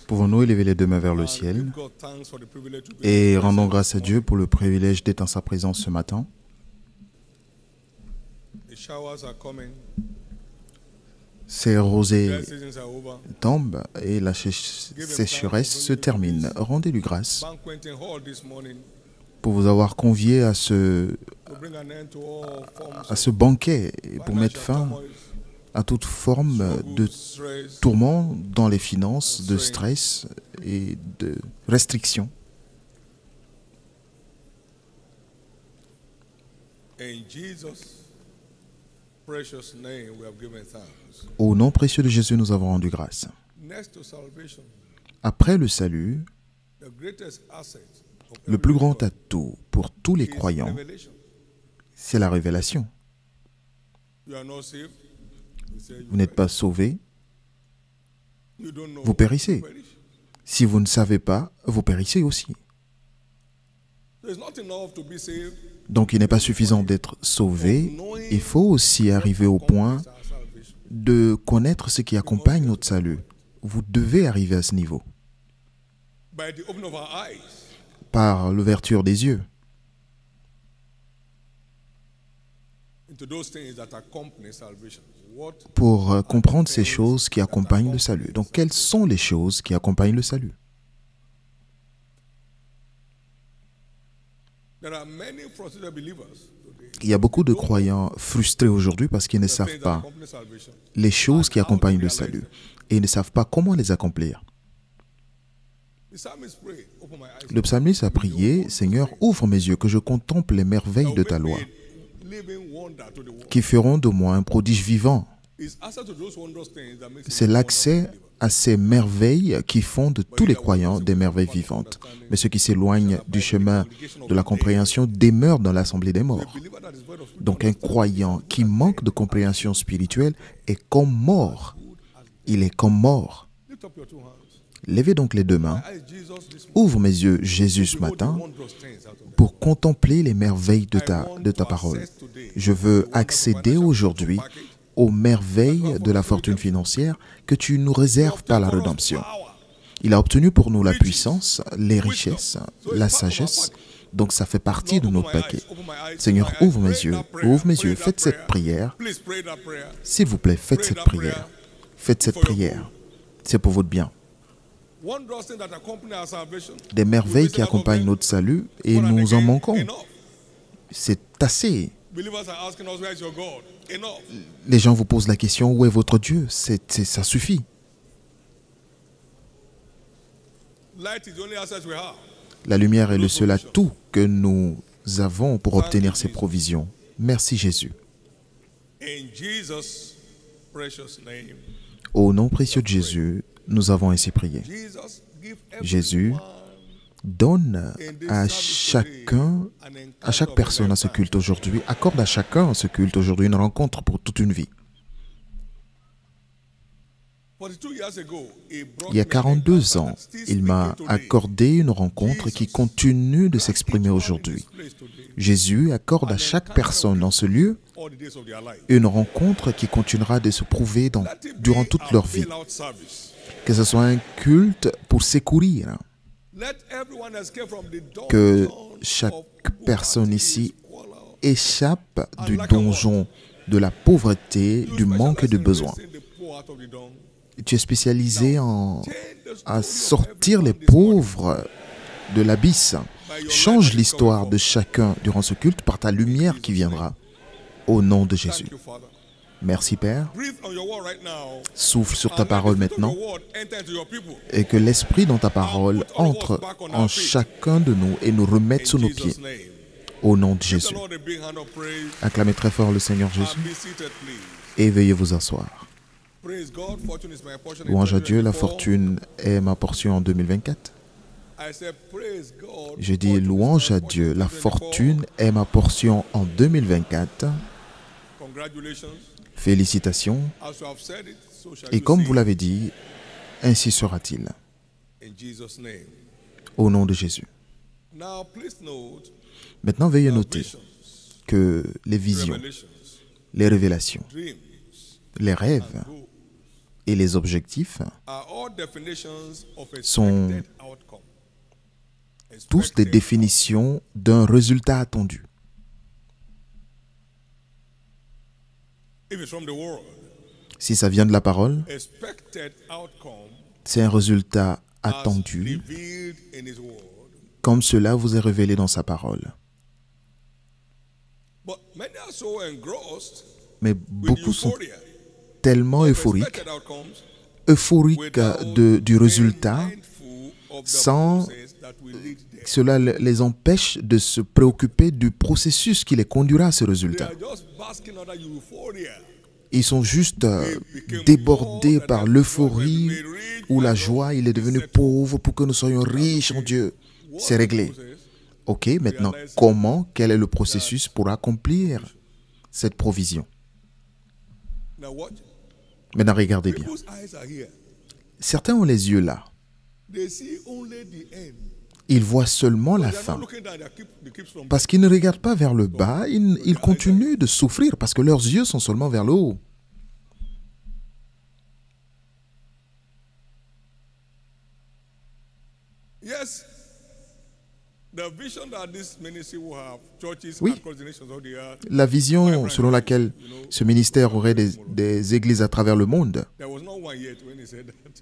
Pouvons-nous élever les deux mains vers le ciel et rendons grâce à Dieu pour le privilège d'être en sa présence ce matin. Ces rosées tombent et la sécheresse se termine. Rendez-lui grâce pour vous avoir convié à ce banquet et pour mettre fin à toute forme de tourment dans les finances, de stress et de restrictions. Au nom précieux de Jésus, nous avons rendu grâce. Après le salut, le plus grand atout pour tous les croyants, c'est la révélation. Vous n'êtes pas sauvés, vous périssez. Si vous ne savez pas, vous périssez aussi. Donc il n'est pas suffisant d'être sauvé, il faut aussi arriver au point de connaître ce qui accompagne notre salut. Vous devez arriver à ce niveau. Par l'ouverture des yeux. Pour comprendre ces choses qui accompagnent le salut. Donc, quelles sont les choses qui accompagnent le salut? Il y a beaucoup de croyants frustrés aujourd'hui parce qu'ils ne savent pas les choses qui accompagnent le salut et ils ne savent pas comment les accomplir. Le psalmiste a prié, « Seigneur, ouvre mes yeux, que je contemple les merveilles de ta loi, qui feront de moi un prodige vivant. » C'est l'accès à ces merveilles qui font de tous les croyants des merveilles vivantes. Mais ceux qui s'éloignent du chemin de la compréhension demeurent dans l'assemblée des morts. Donc un croyant qui manque de compréhension spirituelle est comme mort. Il est comme mort. Levez donc les deux mains. Ouvre mes yeux, Jésus, ce matin, pour contempler les merveilles de ta parole. Je veux accéder aujourd'hui aux merveilles de la fortune financière que tu nous réserves par la rédemption. Il a obtenu pour nous la puissance, les richesses, la sagesse. Donc ça fait partie de notre paquet. Seigneur, ouvre mes yeux, faites cette prière. S'il vous plaît, faites cette prière. Faites cette prière. C'est pour votre bien. Des merveilles qui accompagnent notre salut et nous en manquons. C'est assez. Les gens vous posent la question, où est votre Dieu? Ça suffit. La lumière est le seul atout que nous avons pour obtenir ces provisions. Merci Jésus. Au nom précieux de Jésus, nous avons ainsi prié. Jésus, donne à chaque personne à ce culte aujourd'hui, accorde à chacun à ce culte aujourd'hui une rencontre pour toute une vie. Il y a 42 ans, il m'a accordé une rencontre qui continue de s'exprimer aujourd'hui. Jésus accorde à chaque personne dans ce lieu une rencontre qui continuera de se prouver durant toute leur vie. Que ce soit un culte pour secourir. Que chaque personne ici échappe du donjon de la pauvreté, du manque de besoins. Tu es spécialisé à sortir les pauvres de l'abysse. Change l'histoire de chacun durant ce culte par ta lumière qui viendra. Au nom de Jésus. Merci Père. Souffle sur ta parole maintenant et que l'esprit dans ta parole entre en chacun de nous et nous remette sous nos pieds. Au nom de Jésus. Acclamez très fort le Seigneur Jésus et veuillez vous asseoir. Louange à Dieu, la fortune est ma portion en 2024. Je dis louange à Dieu, la fortune est ma portion en 2024. Félicitations. Et comme vous l'avez dit, ainsi sera-t-il. Au nom de Jésus. Maintenant, veuillez noter que les visions, les révélations, les rêves et les objectifs are all definitions of sont expected outcome. tous des Expected définitions d'un résultat attendu. If it's from the world, Si ça vient de la parole, expected outcome c'est un résultat as attendu, revealed in His word. comme cela vous est révélé dans sa parole. But many are so engrossed Mais with beaucoup sont euphoria tellement of euphoriques expected outcomes du résultat, mindful of the sans process that will lead there. cela les empêche de se préoccuper du processus qui les conduira à ce They résultat. are just basking under euphoria. Ils sont juste débordés par l'euphorie ou la joie. Il est devenu pauvre pour que nous soyons riches en Dieu. C'est réglé. Ok, maintenant, quel est le processus pour accomplir cette provision? Now watch. Maintenant, regardez bien. People's eyes are here. Certains ont les yeux là. They see only the end. Ils voient seulement la They are not fin. looking down. They keep from Parce qu'ils ne regardent pas vers le bas, ils continuent de souffrir parce que leurs yeux sont seulement vers le haut. Yes. The vision that this ministry will have, churches Oui. across the nations of the earth, La vision selon laquelle ce ministère aurait des églises à travers le monde, there was not one yet when he said that.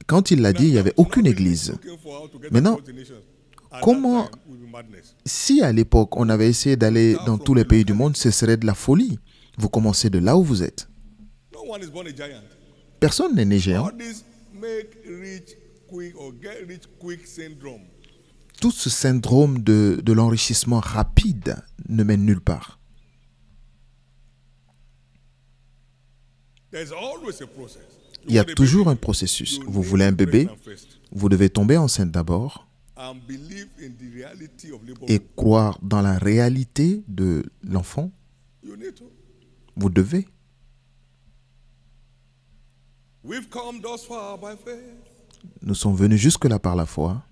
quand il l'a dit, il n'y avait aucune église. Looking for how to get Maintenant, across the nations. At comment- that time will be madness. Si à l'époque on avait essayé d'aller dans tous les pays du monde, ce serait de la folie. Vous commencez de là où vous êtes. No one is born a giant. Personne n'est né géant. All this make rich quick or get rich quick syndrome. Tout ce syndrome de l'enrichissement rapide ne mène nulle part. There's always a process. Il y a toujours un processus. Vous voulez un bébé, vous devez tomber enceinte d'abord And believe in the reality of labor. et croire dans la réalité de l'enfant. You need to. Vous devez. We've come thus far by faith. Nous sommes venus jusque-là par la foi.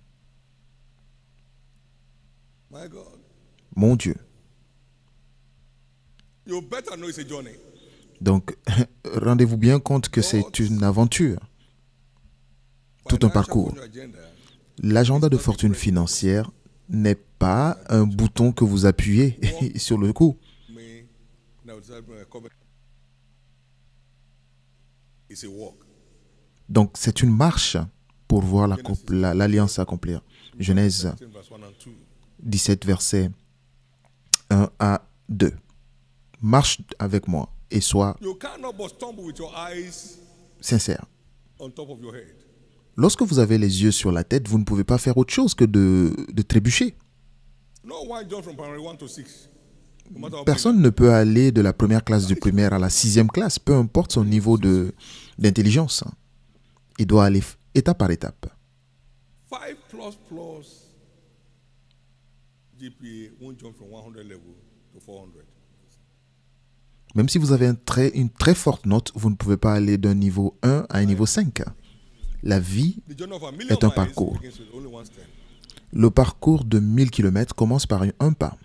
My God. Mon Dieu. You better know it's a journey. Donc, rendez-vous bien compte que c'est une aventure, tout un Financial parcours. fortune agenda. L'agenda de fortune financière n'est pas un bouton que vous appuyez sur le coup. Me, now it's a covenant. It's a walk. Donc, c'est une marche pour voir l'alliance s'accomplir. Genèse 17 verse 1 and 2. 17, versets 1 à 2. Marche avec moi et sois You cannot but stumble with your eyes sincère. on top of your head. Lorsque vous avez les yeux sur la tête, vous ne pouvez pas faire autre chose que de trébucher. No one jump from primary 1 to 6. No matter how Personne ne peut aller de la première classe du primaire à la 6e classe, peu importe son niveau d'intelligence. Il doit aller étape par étape. 5 plus GPA won't jump from 100 level to 400. Même si vous avez une très forte note, vous ne pouvez pas aller d'un niveau 1 à un niveau 5. La vie, The journey of a million est un miles parcours. begins with only one step. le parcours de 1000 km commence par un pas.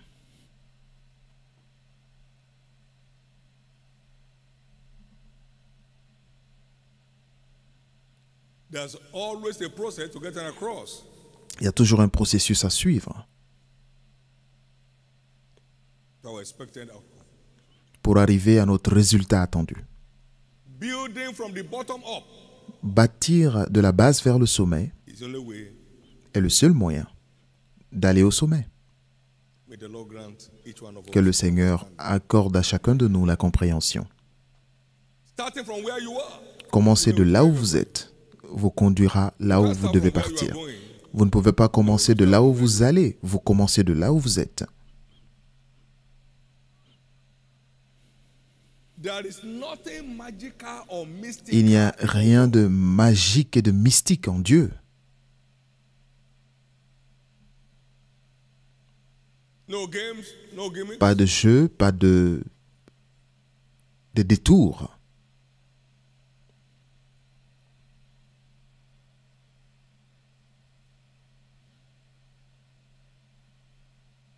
There's always a process to get across. Il y a toujours un processus à suivre Our expected outcome. pour arriver à notre résultat attendu. Building from the bottom up Bâtir de la base vers le sommet is the only way. est le seul moyen d'aller au sommet. May the Lord grant each one of Que le us. Seigneur accorde à chacun de nous la compréhension. Starting from where you are. Commencez de là où vous êtes, vous conduira là où vous devez partir. Vous ne pouvez pas commencer de là où vous allez, vous commencez de là où vous êtes. There is nothing magical or mystical. Il n'y a rien de magique et de mystique en Dieu. No games, no gimmicks. Pas de jeu, pas de détours.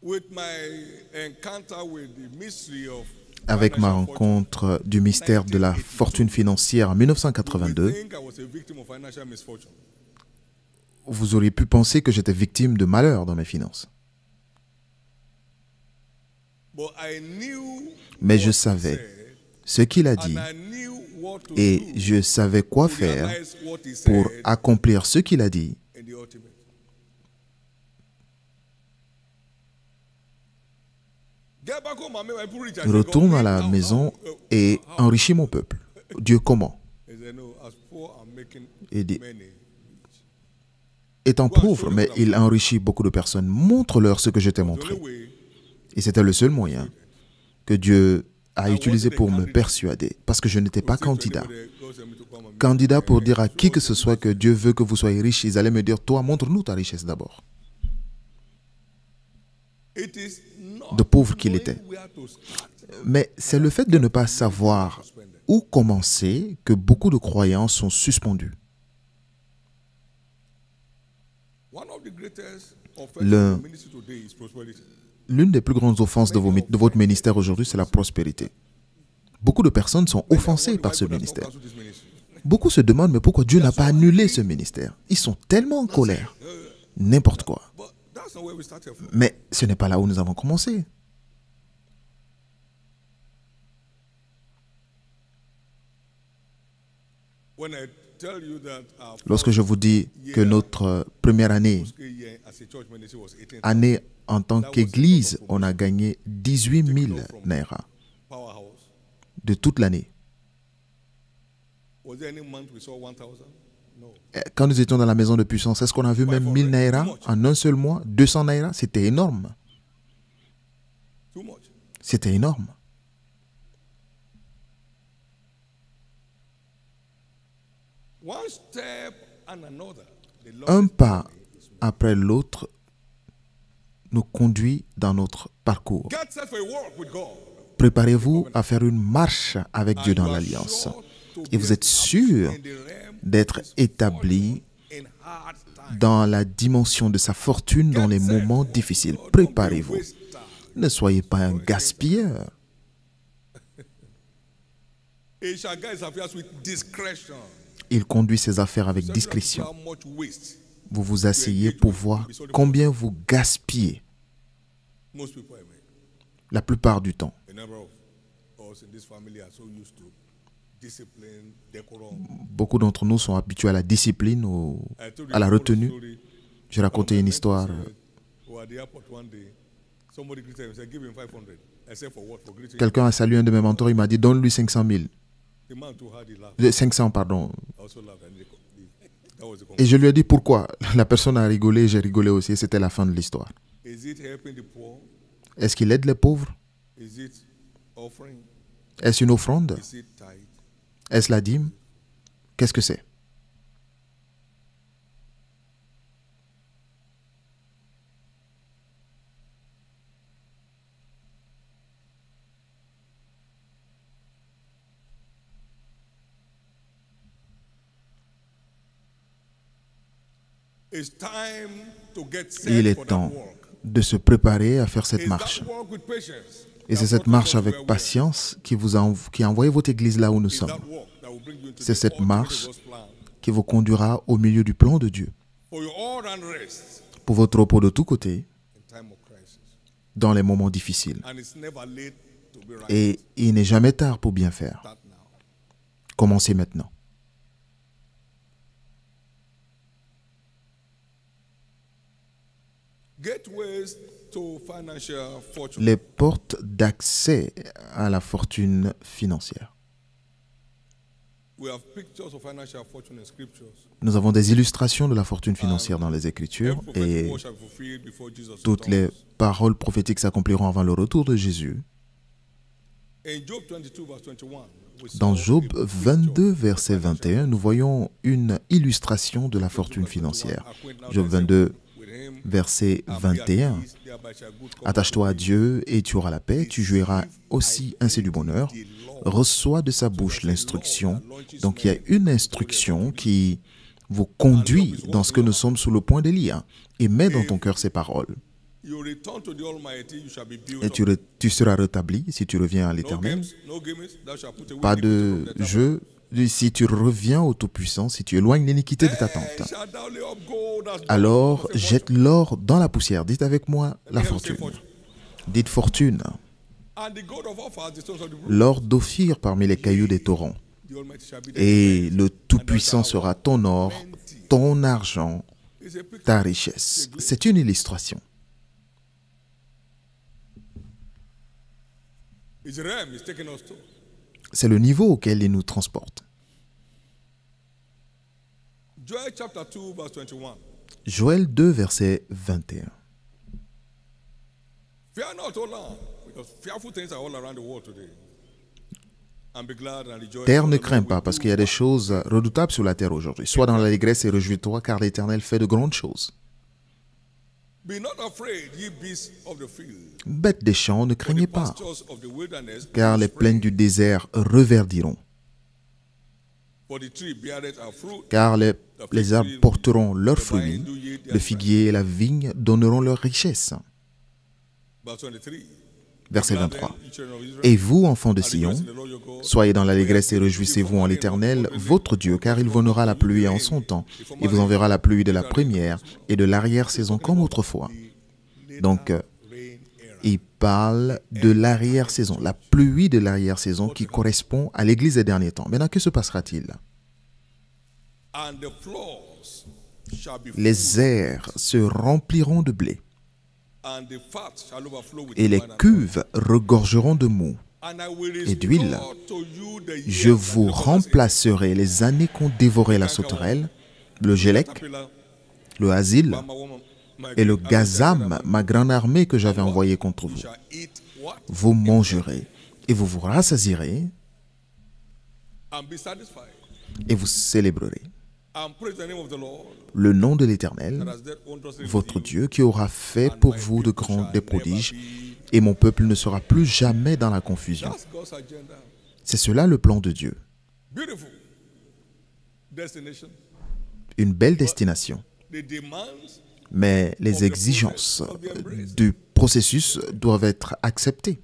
With my encounter with the mystery of avec ma rencontre du mystère de la fortune financière en 1982, think I was a victim of financial misfortune. vous auriez pu penser que j'étais victime de malheur dans mes finances. But I knew Mais je what he savais said, ce qu'il a dit and I knew what to et do je savais quoi to faire realize what he pour said accomplir ce qu'il a dit. in the ultimate. Get back home and make my people rich. I said, Retourne God, à la how? maison et enrichis mon peuple. Dieu, comment? He said, no, as poor and making Il dit, many. étant pauvre, mais il enrichit beaucoup de personnes. Montre-leur ce que je t'ai The montré. only way Et c'était le seul moyen que Dieu a utilisé pour me persuader, parce que je n'étais pas candidat. God sent me to come and Candidat pour dire à qui que ce soit que Dieu veut que vous soyez riche, ils allaient me dire, toi, montre-nous ta richesse d'abord. it is not De pauvre qu'il était. knowing where to start. Mais c'est le fait de ne pas savoir où commencer que beaucoup de croyants sont suspendus. One of the greatest Le- offenses in ministry today is prosperity. L'une des plus grandes offenses de votre ministère aujourd'hui, c'est la prospérité. Beaucoup de personnes sont offensées par ce ministère. Cancel this ministry. Beaucoup se demandent, mais pourquoi Dieu n'a pas annulé ce ministère? Ils sont tellement en colère. N'importe quoi. But that's not where we started from. Mais ce n'est pas là où nous avons commencé. When I tell you that our Lorsque je vous dis que notre première année, first year as a church ministry was 18,000 année en tant qu'Église, on a gagné 18 000 naira powerhouse. de toute l'année. Was there any month we saw 1,000? No. Quand nous étions dans la maison de puissance, est-ce qu'on a vu même 1000 naira en un seul mois? 200 naira? C'était énorme. Too much. C'était énorme. One step and another. The Lord Un pas après l'autre nous conduit dans notre parcours. get set for a walk with God. Préparez-vous à faire une marche avec Dieu dans l'alliance. Et vous êtes sûr In the realm d'être établi in hard times. dans la dimension de sa fortune dans les moments difficiles. Préparez-vous. Ne soyez pas un gaspilleur. He shall guide his affairs with discretion. Il conduit ses affaires avec How discrétion. much waste Vous vous asseyez pour voir combien vous gaspillez most people have made. la plupart du temps. A number of us in this family are so used to discipline, decorum. Beaucoup d'entre nous sont habitués à la discipline, I told you à la a retenue. story. J'ai raconté une histoire. Or at the airport one day, somebody greeted him and said, give him 500. I said, for what? For greeting him? Quelqu'un a salué un de mes mentors, il m'a dit, donne-lui 500 000. The man too hard, he laughed. 500, pardon. I also laughed. And that was the Et je lui ai dit pourquoi. La personne a rigolé, j'ai rigolé aussi. Et c'était la fin de l'histoire. Is it helping the poor? Est-ce qu'il aide les pauvres? Is it offering? Est-ce une offrande? Is it tithe? Est-ce la dîme? Qu'est-ce que c'est? It's time to get Il set est for that temps walk. de se préparer à faire cette It's marche. that walk with patience. Et c'est cette marche avec patience qui a envoyé votre église là où nous It's sommes. that walk that will bring you into C'est the cette ultimate marche of God's plan. qui vous conduira au milieu du plan de Dieu. For your all-round rest Pour votre repos de tous côtés, in time of crisis. dans les moments difficiles. And it's never late to be right. Et il n'est jamais tard pour bien faire. Start now. Commencez maintenant. Gateways to financial fortune. Les portes d'accès à la fortune financière. We have pictures of financial fortune in scriptures. Nous avons des illustrations de la fortune financière dans les Écritures Every prophetic et word shall be fulfilled before Jesus toutes les returns. paroles prophétiques s'accompliront avant le retour de Jésus. In Job 22 verse 21, we saw Dans Job a 22, verset 21, nous voyons une illustration de la fortune financière. Job 22, verset 21. Attache-toi à Dieu et tu auras la paix, tu jouiras aussi ainsi du bonheur. Reçois de sa bouche l'instruction. Donc il y a une instruction qui vous conduit dans ce que nous sommes sous le point de lire et mets dans ton cœur ces paroles. You return to the Almighty, you shall be built et up. tu seras rétabli si tu reviens à No l'Éternel. games, no games, thou shalt put away Pas iniquity de from the tabernacle. jeu. Si tu reviens au Tout-Puissant, si tu éloignes l'iniquité de ta Then tente, shalt thou lay up gold as alors gold. Say jette l'or dans la poussière. Dites avec moi la Let me say fortune. Dites fortune. And the gold of Ophir, the stones of the brook, L'or d'Ophir parmi les cailloux des torrents. the Almighty shall be there. Et le Tout-Puissant sera ton or, ton argent, It's a picture. ta richesse. C'est une illustration. It's realm is taking us to. C'est le niveau auquel il nous transporte. Joel chapter 2, verse 21. Joël 2, verset 21. Fear not, O land, because fearful things are all around the world today. And be glad and rejoice. Terre, for ne the crains Lord pas, will parce do qu'il y a des choses redoutables sur la terre aujourd'hui. Sois dans l'allégresse et réjouis-toi, car l'Éternel fait de grandes choses. Be not afraid, ye beasts of the field. Bêtes des champs, ne For the craignez pas, pastures of the wilderness car will les spring. plaines du désert reverdiront. For the tree beareth her fruit. Car les arbres porteront leurs fruits, le figuier et la vigne donneront leur richesse. Verse 23. Verset Glad 23. then, ye children of Israel, Et vous, enfants de and Sion, rejoice in the Lord your God. soyez dans l'allégresse et réjouissez-vous en l'Éternel, votre Dieu, car il vous donnera la pluie en son temps. Il vous enverra la pluie de la première et de l'arrière-saison comme autrefois. Donc, il parle de l'arrière-saison, la pluie de l'arrière-saison qui correspond à l'Église des derniers temps. Maintenant, que se passera-t-il? And the floors shall be Les full, airs se rempliront de blé, and the fat shall overflow with et les wine and cuves regorgeront de mou. And I will et d'huile. restore to you the Je years vous that the locusts remplacerai les années qu'ont dévoré la sauterelle, le gélec, caterpillar, le hasil my woman, my et le great army gazam, that ma grande armée que j'avais envoyée contre you vous. shall eat what? Vous mangerez et vous vous rassasierez And be satisfied. et vous célébrerez And praise the name of the Lord le nom de that l'Éternel, has dealt wondrously with votre you. Dieu, qui aura fait pour vous de grands des prodiges, et mon peuple ne sera plus jamais dans la confusion. That's God's agenda. C'est cela le plan de Dieu. Beautiful destination. Une belle destination. The demands Mais les exigences du processus doivent être acceptées.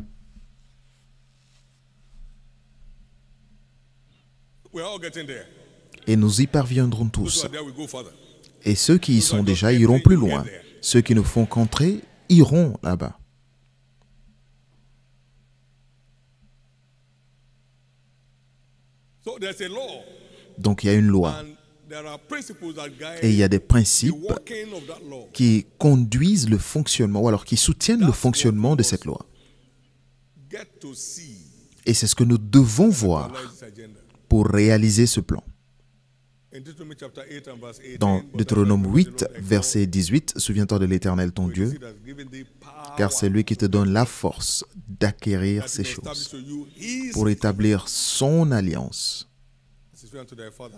we're all getting there. Et nous y parviendrons Those who tous. are there will go further. Et ceux qui y sont déjà iront plus loin. Ceux qui ne font qu'entrer iront là-bas. So there's a law Donc il y a une loi. and there are principles that Et il y guide a des the principes working of that law. qui conduisent le fonctionnement, ou alors qui soutiennent le fonctionnement de cette loi. Get to see Et c'est ce que nous devons voir realize this agenda. pour réaliser ce plan. In Deuteronomy chapter 8 and verse 18, Dans but Deutéronome thou shalt 8, remember the Lord verset 18, souviens-toi de l'Éternel ton thy God, Dieu, for it is he that has given thee power car c'est lui qui te donne la force d'acquérir that ces he may establish choses, to you his pour établir son alliance, as it is unto thy father,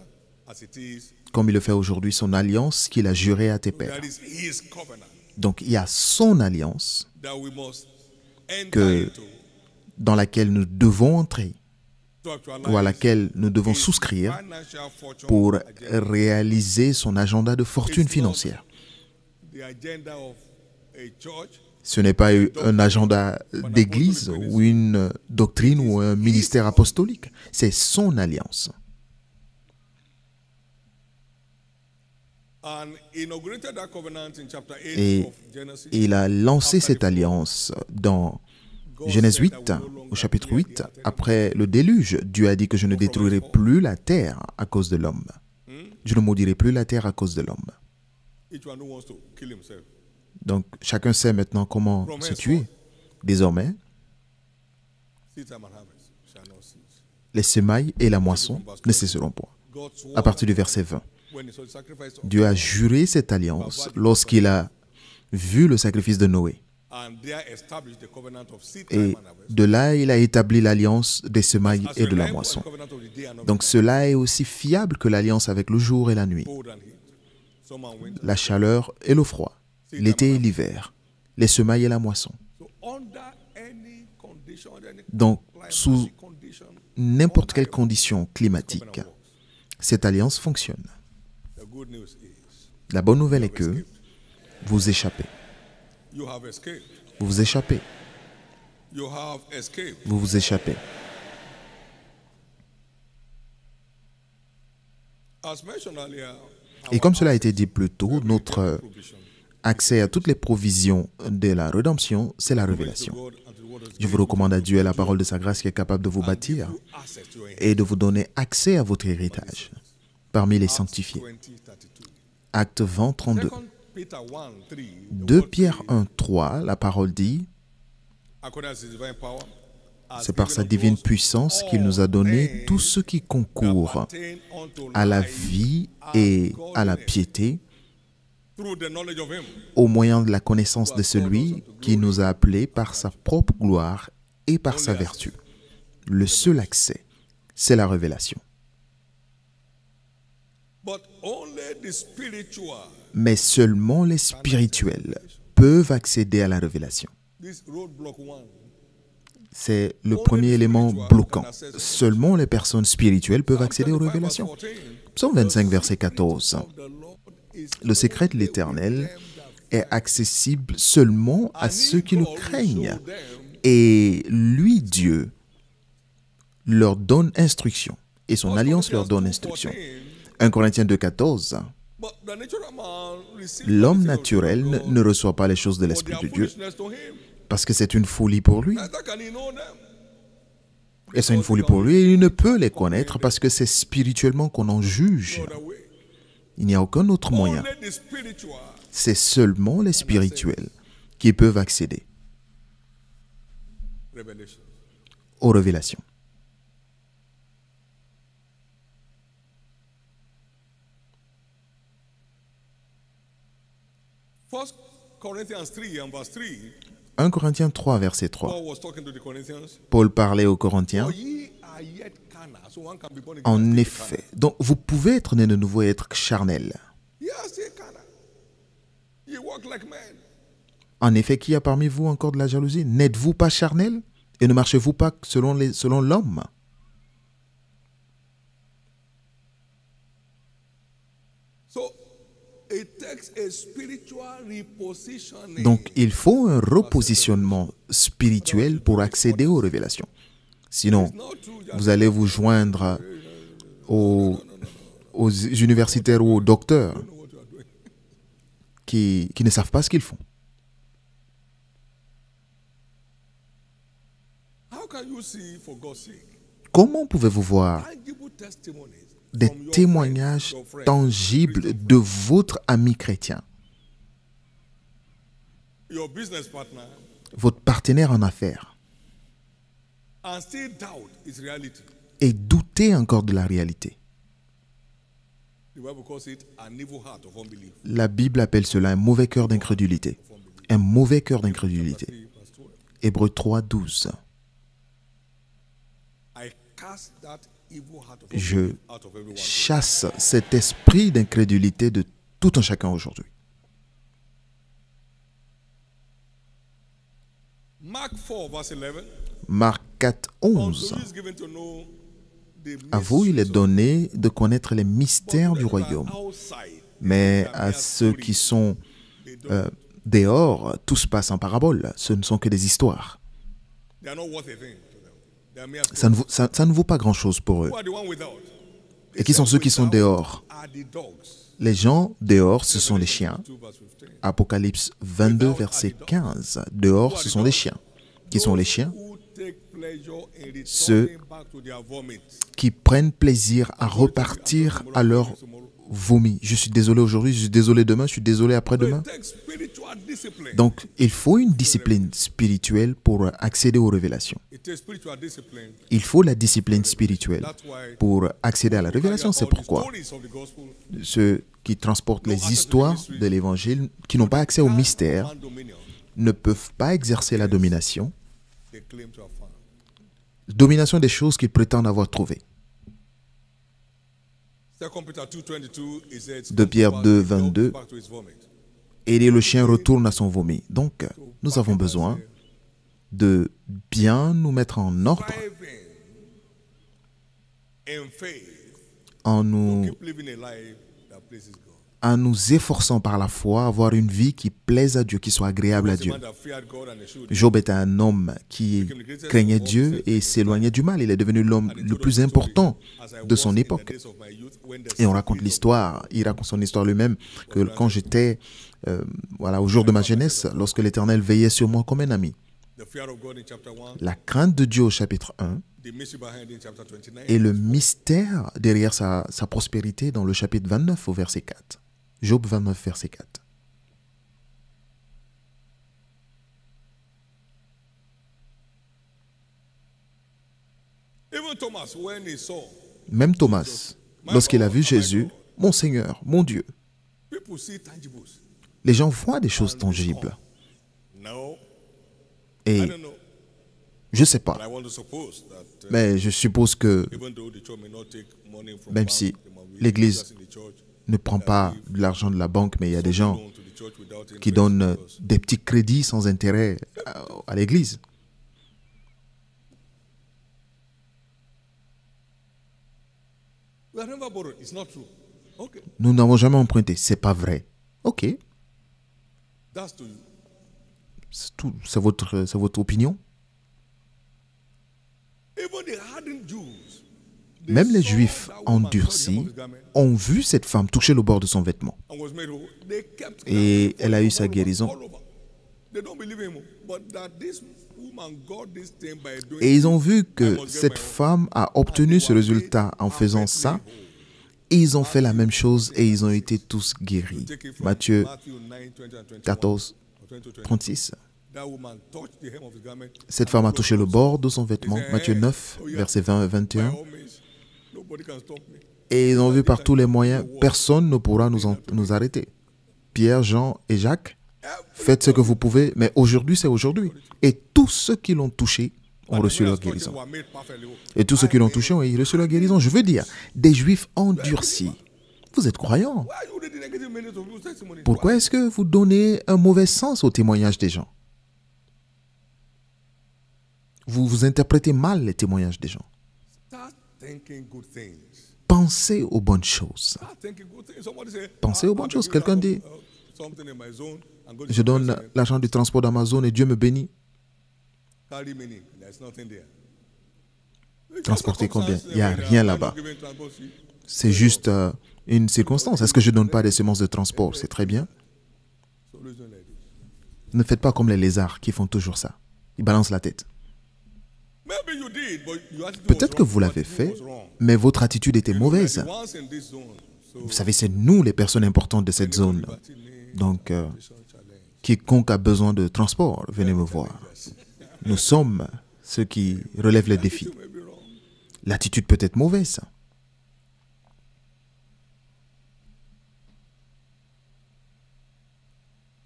as it is, comme il le fait aujourd'hui, son alliance qu'il a jurée à tes pères. that is his covenant Donc il y a son alliance that we must enter Que- into dans laquelle nous devons entrer, to actualize ou à laquelle nous devons his souscrire financial fortune pour agenda, réaliser son agenda de fortune financière. the agenda of a church, Ce n'est pas un agenda d'église ou une doctrine ou un ministère apostolique. C'est son alliance. and inaugurated that covenant in chapter 8 Et of Genesis. il a lancé cette alliance dans Genèse 8, au chapitre 8. Après le déluge, Dieu a dit que je ne détruirai plus la terre à cause de l'homme. Je ne maudirai plus la terre à cause de l'homme. Each one who wants to kill himself. Donc chacun sait maintenant comment se tuer. Désormais, Seed time and harvest shall not cease. les semailles et la moisson ne cesseront point. God swore À partir du verset 20, when he saw the sacrifice of Dieu a juré cette alliance lorsqu'il a vu le sacrifice de Noé. and there established the covenant of seed Et time and harvest. de là, il a établi l'alliance des semailles As et de la reliable as the moisson. covenant of the day and of Donc cela est aussi fiable que l'alliance avec le jour et la nuit, the cold and heat, summer and winter. la chaleur et le froid, l'été et l'hiver, les semailles et la moisson. So under any condition, under any Donc sous climatic condition, n'importe quelle condition climatique, covenant works. cette alliance fonctionne. The good news is La bonne nouvelle est que vous échappez. You have escaped. Vous vous échappez. You have escaped. Vous vous échappez. As mentioned earlier, Et comme cela a été dit plus tôt, notre accès à toutes les provisions de la rédemption, c'est la révélation. Je vous recommande à Dieu et la parole de sa grâce qui est capable de vous bâtir et de vous donner accès à votre héritage parmi les sanctifiés. Acte 20, 32. 2 Pierre 1, 3, la parole dit, c'est par sa divine puissance qu'il nous a donné tout ce qui concourt à la vie et à la piété au moyen de la connaissance de celui qui nous a appelés par sa propre gloire et par sa vertu. Le seul accès, c'est la révélation. Mais seulement les spirituels peuvent accéder à la révélation. C'est le premier élément bloquant. Seulement les personnes spirituelles peuvent accéder aux révélations. Psaume 25, verset 14. Le secret de l'Éternel est accessible seulement à ceux qui le craignent. Et lui, Dieu, leur donne instruction. Et son alliance leur donne instruction. 1 Corinthiens 2, 14. L'homme naturel ne reçoit pas les choses de l'Esprit de Dieu parce que c'est une folie pour lui. Et c'est une folie pour lui et il ne peut les connaître parce que c'est spirituellement qu'on en juge. Il n'y a aucun autre moyen. C'est seulement les spirituels qui peuvent accéder aux révélations. First Corinthians 3 and verse 3. 1 Corinthiens 3, verset 3. Paul was talking to the Corinthians. Paul parlait aux Corinthiens. For ye are yet carnal, so one can be born again. En effet, donc vous pouvez être né de nouveau et être charnel. Ye are still carnal. Ye walk like men. En effet, qui a parmi vous encore de la jalousie? N'êtes-vous pas charnel et ne marchez-vous pas selon l'homme? So it takes a spiritual repositioning. Donc, il faut un repositionnement spirituel pour accéder aux révélations. Sinon, vous allez vous joindre aux universitaires ou aux docteurs qui ne savent pas ce qu'ils font. How can you see, for God's sake, Comment pouvez-vous voir tangible testimonies des from your témoignages friends, your friends, tangibles de votre ami chrétien, your business partner, votre partenaire en affaires, and still doubt its reality? et douter encore de la réalité? The Bible calls it an evil heart of unbelief. La Bible appelle cela un mauvais cœur d'incrédulité. Un mauvais cœur d'incrédulité. 3 verse 12. Hébreux 3, 12. I cast that evil heart of Je unbelief out of everyone. chasse cet esprit d'incrédulité de tout un chacun aujourd'hui. Mark 4 verse 11. Marc 4, Unto 11. you is given to know the À vous, il est mysteries of donné de connaître les mystères du God. royaume. Outside, Mais à ceux qui sont dehors, tout se passe en parabole. Ce ne sont que des histoires. they are not worth a thing to them. They are mere Ça ne vaut pas grand-chose pour eux. Who are the one without? Et qui sont ceux qui sont dehors? Are the dogs. Les gens dehors, ce sont les chiens. 2 verse 15. Apocalypse 22, verset 15. Dehors, ce sont les chiens. Qui sont les chiens? Who take pleasure in Ceux returning back to their vomit. qui prennent plaisir à repartir à leur vomi. Je suis désolé aujourd'hui, je suis désolé demain, je suis désolé après-demain. It takes spiritual discipline. Donc, il faut une discipline spirituelle pour accéder aux révélations. It takes spiritual discipline. Il faut la discipline spirituelle That's why pour accéder à la révélation. C'est pourquoi stories of the gospel ceux qui transportent les histoires de l'Évangile, qui n'ont pas accès au mystère, and dominion ne peuvent pas exercer la domination. they claim to have found. Domination des choses qu'ils prétendent avoir trouvées. 2 Peter 2:22 it says 2 Pierre 2, 22. back to his vomit. Et le chien retourne à son vomi. Donc, nous avons besoin de bien nous mettre en ordre, Striving in faith en nous keep living a life that pleases God. en nous efforçant par la foi à avoir une vie qui plaise à Dieu, qui soit agréable à He was a Dieu. man that feared God and eschewed him. Job était un homme qui craignait Dieu et s'éloignait du mal. Il est devenu l'homme le plus important de son époque. Et on raconte l'histoire, il raconte son histoire lui-même, que quand j'étais au jour de ma jeunesse, lorsque l'Éternel veillait sur moi comme un ami. The fear of God in chapter 1, La crainte de Dieu au chapitre 1 the mystery behind it in chapter 29. et le mystère derrière sa prospérité dans le chapitre 29 au verset 4. Job 29, verset 4. Even Thomas, when he saw, Même Thomas, lorsqu'il a vu Jésus, mon Seigneur, mon Dieu, people see tangibles. les gens voient des choses tangibles. No, Et I don't know. je ne sais But pas, I want to suppose that mais je suppose que even though the church may not take money from même bank, si they might be l'Église leaders in the church, ne prend pas de l'argent de la banque, mais il y a des gens loan to the church without qui interest donnent because des petits crédits sans intérêt à l'Église. we have never borrowed. It's not true. Okay, Nous n'avons jamais emprunté. C'est pas vrai. Ok, that's to you. c'est tout. C'est votre opinion. Even the hardened Jews, they Même les saw Juifs that woman touch the hem endurcis of his garment ont vu cette femme toucher le bord de son vêtement. and was made whole. They kept Et that elle a eu sa all over, guérison. all over. They don't believe him, but that this woman got this thing by doing Et ils ont vu I que must get cette my own. femme a obtenu ce résultat en faisant ça. Et ils ont fait la même chose et ils ont été tous guéris. Take it from Matthieu Matthew 9, 20 and 21, 14, or 20 to 20. 36. That woman touched the hem of his garment. Cette femme a touché le bord de son vêtement. Matthieu 9, versets 20 et By 21. all means, nobody can stop me. Et ils ont vu par tous les moyens, personne ne pourra nous arrêter. Pierre, Jean et Jacques, faites ce que vous pouvez, mais aujourd'hui, c'est aujourd'hui. Et tous ceux qui l'ont touché ont reçu leur guérison. Were made perfectly whole. Et tous ceux qui l'ont touché ont reçu leur guérison. Je veux dire, des Juifs endurcis. Vous êtes croyants. Why you read the negative meanings of people's testimony? Pourquoi est-ce que vous donnez un mauvais sens au témoignage des gens? Vous interprétez mal les témoignages des gens. Start thinking good things. Pensez aux bonnes choses. Start thinking good things. Somebody say, Pensez aux bonnes choses. Quelqu'un dit, something in my zone and go to je the donne president. l'argent du transport d'Amazon et Dieu me bénit. Carry meaning. There's nothing there. Transporter combien? Il n'y a rien là-bas. C'est juste une circonstance. Est-ce que je ne donne pas des semences de transport? C'est très bien. Ne faites pas comme les lézards qui font toujours ça. Ils balancent la tête. Peut-être que vous l'avez fait, mais votre attitude était mauvaise. Vous savez, c'est nous les personnes importantes de cette zone. Donc, quiconque a besoin de transport, venez me voir. Nous sommes ceux qui relèvent les défis. L'attitude peut être mauvaise.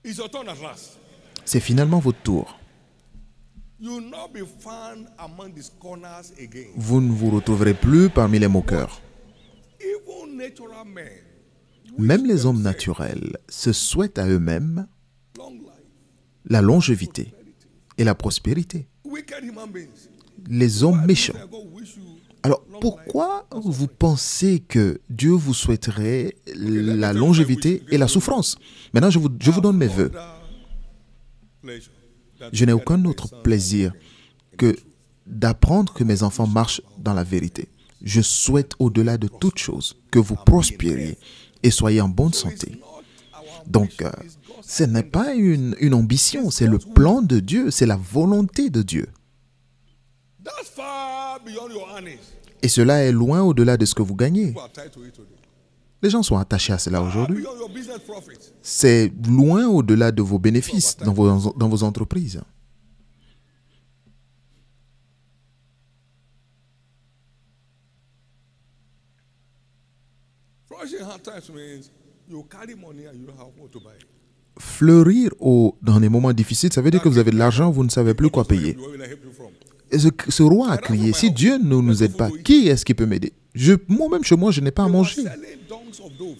It's your turn at last. C'est finalement votre tour. You will not be found among the scorners again. Vous ne vous retrouverez plus parmi les moqueurs. Even natural men, Même les hommes naturels se souhaitent à eux-mêmes long life, la longévité et la prospérité. wicked human beings. Les hommes méchants. God wish you. Alors, pourquoi vous pensez que Dieu vous souhaiterait la longévité et la souffrance? Maintenant, je vous donne mes vœux. Pleasure. That Je n'ai aucun autre plaisir que d'apprendre que mes enfants marchent dans la vérité. Je souhaite au-delà de toute chose que vous prospériez et soyez en bonne santé. Donc, ce n'est pas une ambition, c'est le plan de Dieu, c'est la volonté de Dieu. That's far beyond your earnings. Et cela est loin au-delà de ce que vous gagnez. People are tied to it today. Les gens sont attachés à cela aujourd'hui. Beyond your business profits. C'est loin au-delà de vos bénéfices dans vos entreprises. Flourishing hard times means you carry money and you don't have what to buy. Fleurir dans les moments difficiles, ça veut dire que vous avez de l'argent, vous ne savez plus quoi payer. Where will I help you from? Et ce roi a crié, si Dieu ne nous aide pas, qui est-ce qui peut m'aider? Moi-même, chez moi, je n'ai pas à manger. Selling dunks of doves.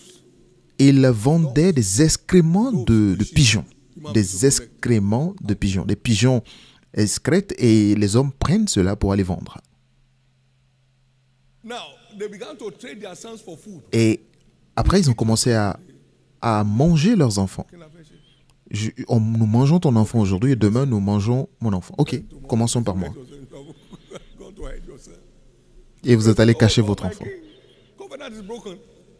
Il vendait des excréments de pigeons. Des excréments de pigeons. Des pigeons excrètent et les hommes prennent cela pour aller vendre. Now, they began to trade their sons for food. Et après, ils ont commencé à à manger leurs enfants. Nous mangeons ton enfant aujourd'hui et demain nous mangeons mon enfant. Ok, commençons par moi. Et vous êtes allé cacher votre enfant.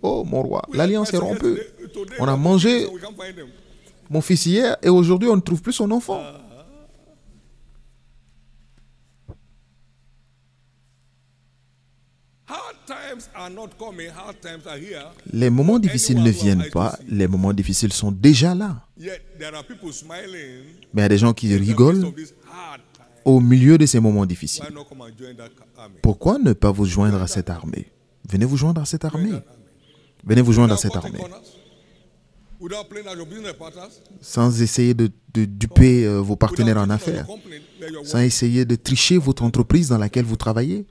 Oh mon roi, l'alliance est rompue. On a mangé mon fils hier et aujourd'hui on ne trouve plus son enfant. Les moments difficiles ne viennent pas, les moments difficiles sont déjà là. Mais il y a des gens qui rigolent au milieu de ces moments difficiles. Pourquoi ne pas vous joindre à cette armée? Venez vous joindre à cette armée. Venez vous joindre à cette armée. Sans essayer de duper vos partenaires en affaires. Sans essayer de tricher votre entreprise dans laquelle vous travaillez.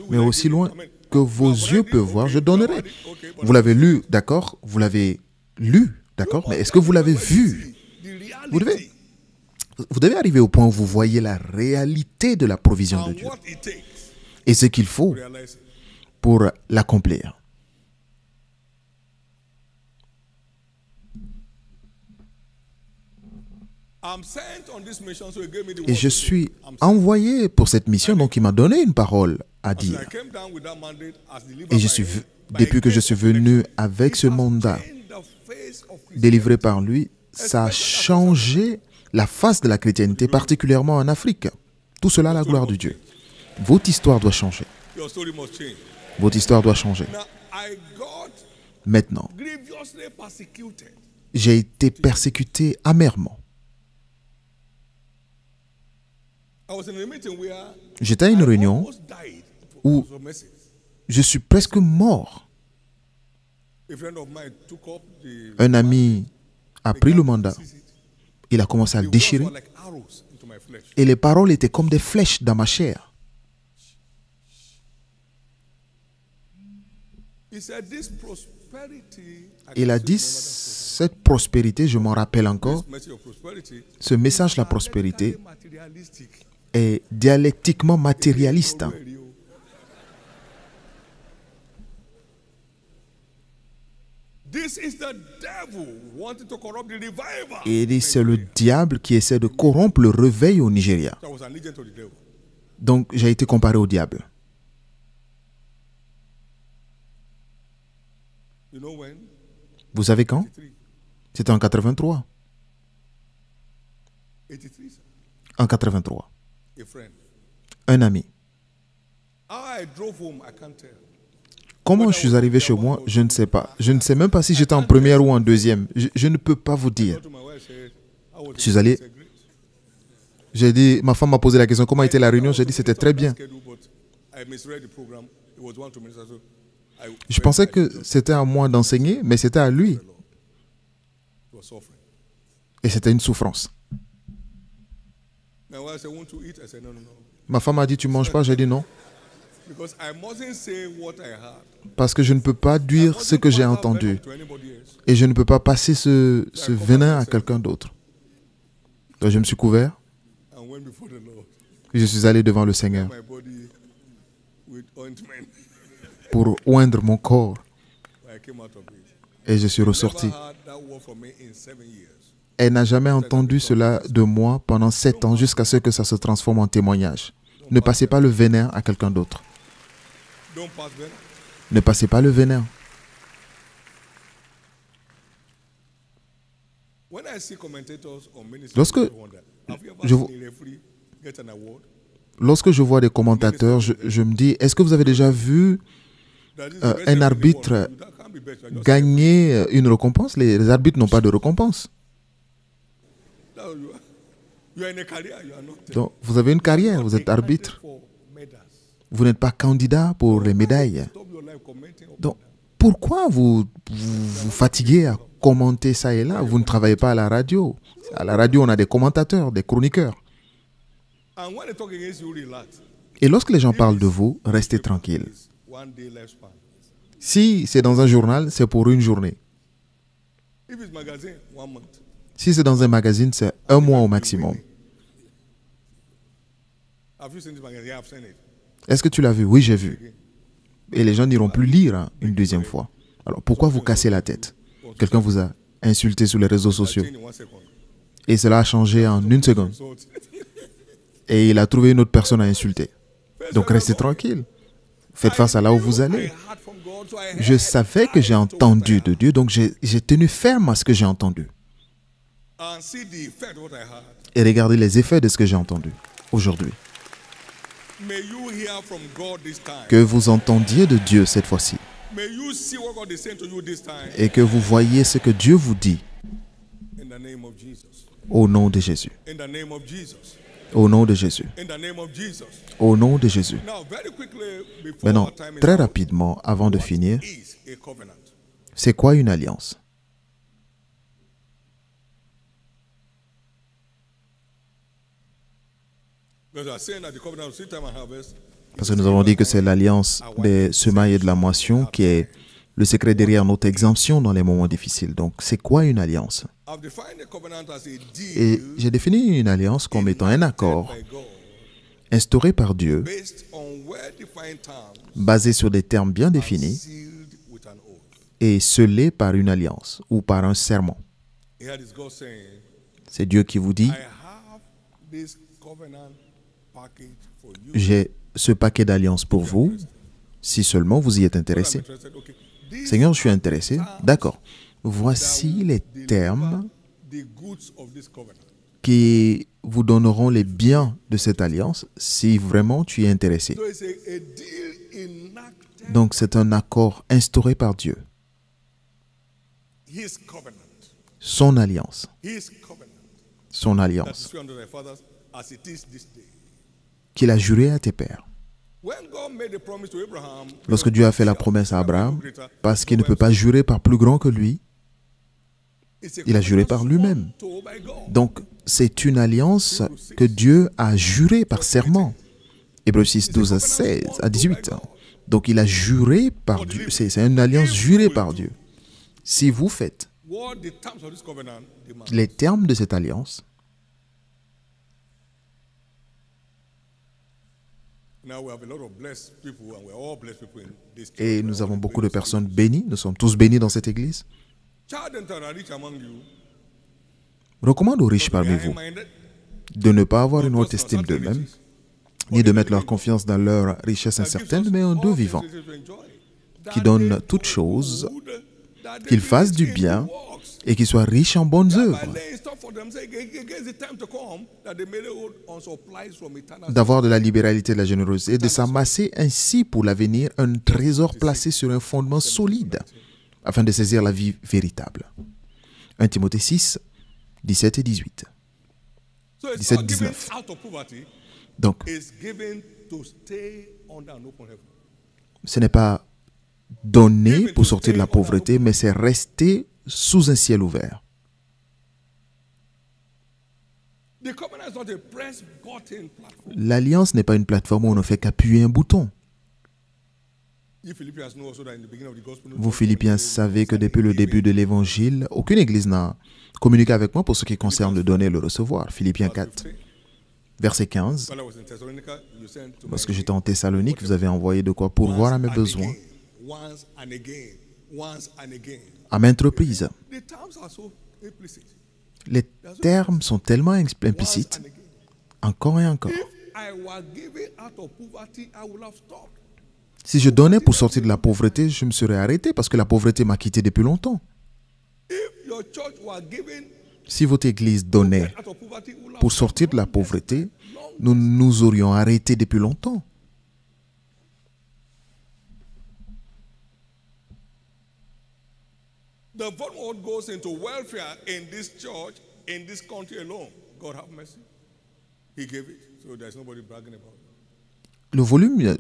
Mais aussi loin que vos yeux peuvent voir, je donnerai. Vous l'avez lu, d'accord? Vous l'avez lu, d'accord? Mais est-ce que vous l'avez vu? Vous devez arriver au point où vous voyez la réalité de la provision de Dieu et ce qu'il faut pour l'accomplir. Et je suis envoyé pour cette mission, donc il m'a donné une parole à dire. Et depuis que je suis venu avec ce mandat délivré par lui, ça a changé la face de la chrétienté, particulièrement en Afrique. Tout cela à la gloire de Dieu. Votre histoire doit changer. Votre histoire doit changer. Maintenant, j'ai été persécuté amèrement. J'étais à une réunion où je suis presque mort. Un ami a pris le mandat. Il a commencé à le déchirer. Et les paroles étaient comme des flèches dans ma chair. Il a dit, cette prospérité, je m'en rappelle encore, ce message, la prospérité, est dialectiquement matérialiste. Et il dit, c'est le diable qui essaie de corrompre le réveil au Nigeria. Donc, j'ai été comparé au diable. Vous savez quand? C'était en 83. En 83. Un ami. Comment je suis arrivé chez moi, je ne sais pas. Je ne sais même pas si j'étais en première ou en deuxième. Je ne peux pas vous dire. Je suis allé. J'ai dit, ma femme m'a posé la question, comment était la réunion? J'ai dit, c'était très bien. Je pensais que c'était à moi d'enseigner, mais c'était à lui. Et c'était une souffrance. Ma femme a dit, tu ne manges pas? J'ai dit non. Parce que je ne peux pas dire ce que j'ai entendu. Et je ne peux pas passer ce venin à quelqu'un d'autre. Donc je me suis couvert. Et je suis allé devant le Seigneur pour oindre mon corps. Et je suis ressorti. Elle n'a jamais entendu cela de moi pendant 7 ans jusqu'à ce que ça se transforme en témoignage. Ne passez pas le venin à quelqu'un d'autre. Ne passez pas le venin. Lorsque je vois des commentateurs, je me dis, est-ce que vous avez déjà vu un arbitre gagner une récompense? Les arbitres n'ont pas de récompense. Donc, vous avez une carrière, vous êtes arbitre. Vous n'êtes pas candidat pour les médailles. Donc, pourquoi vous fatiguez à commenter ça et là? Vous ne travaillez pas à la radio. À la radio, on a des commentateurs, des chroniqueurs. Et lorsque les gens parlent de vous, restez tranquille. Si c'est dans un journal, c'est pour une journée. Si c'est dans un magazine, c'est 1 mois au maximum. Have you seen this man? Yeah, I've seen it. Est-ce que tu l'as vu? Oui, j'ai vu. Et les gens n'iront plus lire hein, une deuxième fois. Alors pourquoi vous cassez la tête? Quelqu'un vous a insulté sur les réseaux sociaux. Change in 1 second. Et cela a changé en une seconde. So, Et il a trouvé une autre personne à insulter. Donc restez tranquille. Faites face à là où vous I allez. heard from God, so I Je heard savais que j'ai entendu de Dieu, donc j'ai tenu ferme à ce que j'ai entendu. and see the effect of what I heard. Et regardez les effets de ce que j'ai entendu aujourd'hui. May you hear from God this time. Que vous entendiez de Dieu cette fois-ci. May you see what God is saying to you this time. Et que vous voyez ce que Dieu vous dit In the name of Jesus. au nom de Jésus. In the name of Jesus. Au nom de Jésus. In the name of Jesus. Au nom de Jésus. Now, very quickly, before Maintenant, our time is très out, rapidement, avant de finir, is a covenant. c'est quoi une alliance? Because we are saying that the covenant of seed time and harvest Parce que nous avons dit que c'est l'alliance des semailles et de la moisson qui est le secret derrière notre exemption dans les moments difficiles. Donc, c'est quoi une alliance? I've defined the covenant as a Et deal j'ai défini une alliance comme étant un accord by God instauré par Dieu, based on well-defined terms basé sur des termes bien définis sealed with an oath. et scellé par une alliance ou par un serment. Here is God saying, C'est Dieu qui vous dit, I have this covenant package for you. j'ai ce paquet d'alliances pour vous, si seulement vous y êtes I'm intéressé. interested. Okay. These Seigneur, je suis intéressé. D'accord. Voici les termes the goods of this covenant. qui vous donneront les biens de cette alliance si vraiment tu es intéressé. So it's a deal enacted, Donc c'est un accord instauré par Dieu, his covenant. son alliance, His covenant. son That is alliance, sworn unto thy fathers as it is this day. qu'il a juré à tes pères. When God made the promise to Abraham, Lorsque Dieu a fait la promesse à Abraham, parce qu'il ne peut pas jurer par plus grand que lui, it's a il a juré par covenant lui-même. sworn to by God. Donc c'est une alliance que Dieu a juré par serment. Hébreux 6, 12 à 16, à 18. Donc il a juré par Dieu. C'est une alliance jurée par Dieu. Si vous faites What the terms of this covenant demand. les termes de cette alliance, Now we have a lot of blessed people and we're all blessed people in this church. et nous avons beaucoup de personnes bénies, nous sommes tous bénis dans cette église, Child and are rich among you. recommande aux riches parmi vous High-minded, de ne pas avoir une haute estime d'eux-mêmes, ni de mettre leur confiance dans leur richesse incertaine, mais en Dieu vivant, qui donne toutes choses, qu'ils fassent du bien et qu'ils soient riches en bonnes œuvres, d'avoir de la libéralité et de la générosité, de s'amasser ainsi pour l'avenir un trésor placé sur un fondement solide, afin de saisir la vie véritable. 1 Timothée 6, 17 et 18. 17, 19. Donc, ce n'est pas donné pour sortir de la pauvreté, mais c'est rester sous un ciel ouvert. L'alliance n'est pas une plateforme où on ne fait qu'appuyer un bouton. Vous, Philippiens, savez que depuis le début de l'Évangile, aucune église n'a communiqué avec moi pour ce qui concerne le donner et le recevoir. Philippiens 4, verset 15. Lorsque j'étais en Thessalonique, vous avez envoyé de quoi pourvoir à mes besoins à maintes reprises. Les termes sont tellement implicites, encore et encore. Si je donnais pour sortir de la pauvreté, je me serais arrêté parce que la pauvreté m'a quitté depuis longtemps. Si votre église donnait pour sortir de la pauvreté, nous nous aurions arrêté depuis longtemps. The volume goes into welfare in this church, in this country alone. God have mercy. He gave it, so there's nobody bragging about it. Le volume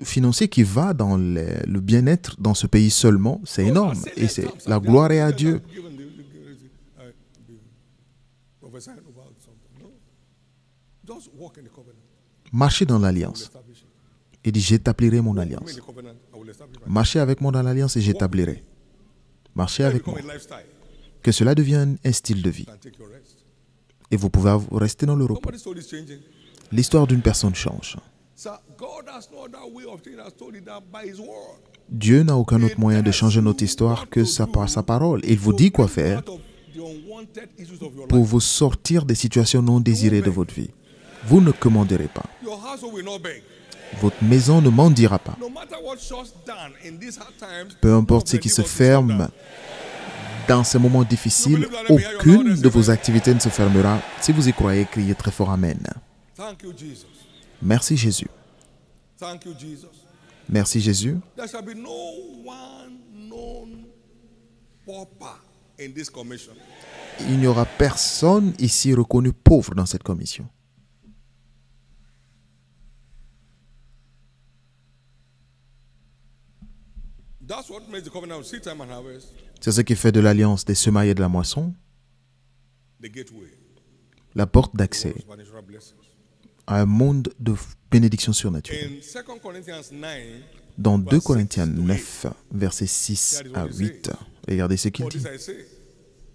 financier qui va dans le bien-être dans ce pays seulement, c'est énorme. Et c'est la gloire est à Dieu. Marchez dans l'alliance. Il dit, j'établirai mon alliance. Marchez avec moi dans l'alliance et j'établirai. Marchez avec moi. Que cela devienne un style de vie. Et vous pouvez rester dans le repos. l'histoire d'une personne change. So God has no other way of telling us, told it that by His word. Dieu n'a aucun autre moyen de changer notre histoire que par sa parole. Il vous dit quoi faire pour vous sortir des situations non désirées de votre vie. Vous ne commanderez pas. Your household will not beg. Votre maison ne mendira pas. No matter what shuts down in these hard times, Peu importe ce qui se ferme dans ces moments difficiles, aucune de vos activités ne se fermera. Si vous y croyez, criez très fort Amen. Thank you, Jesus. Merci Jésus. Thank you, Jesus. Merci Jésus. There shall be no one known pauper in this commission. Il n'y aura personne ici reconnu pauvre dans cette commission. That's what makes the covenant of seed time and harvest C'est ce qui fait de l'alliance des semailles et de la moisson the gateway la porte d'accès to supernatural blessings. à un monde de bénédiction surnaturelle. In 2 Corinthians 9, Dans 2 Corinthiens 9, versets 6 à 8, regardez ce qu'il for dit. this I say,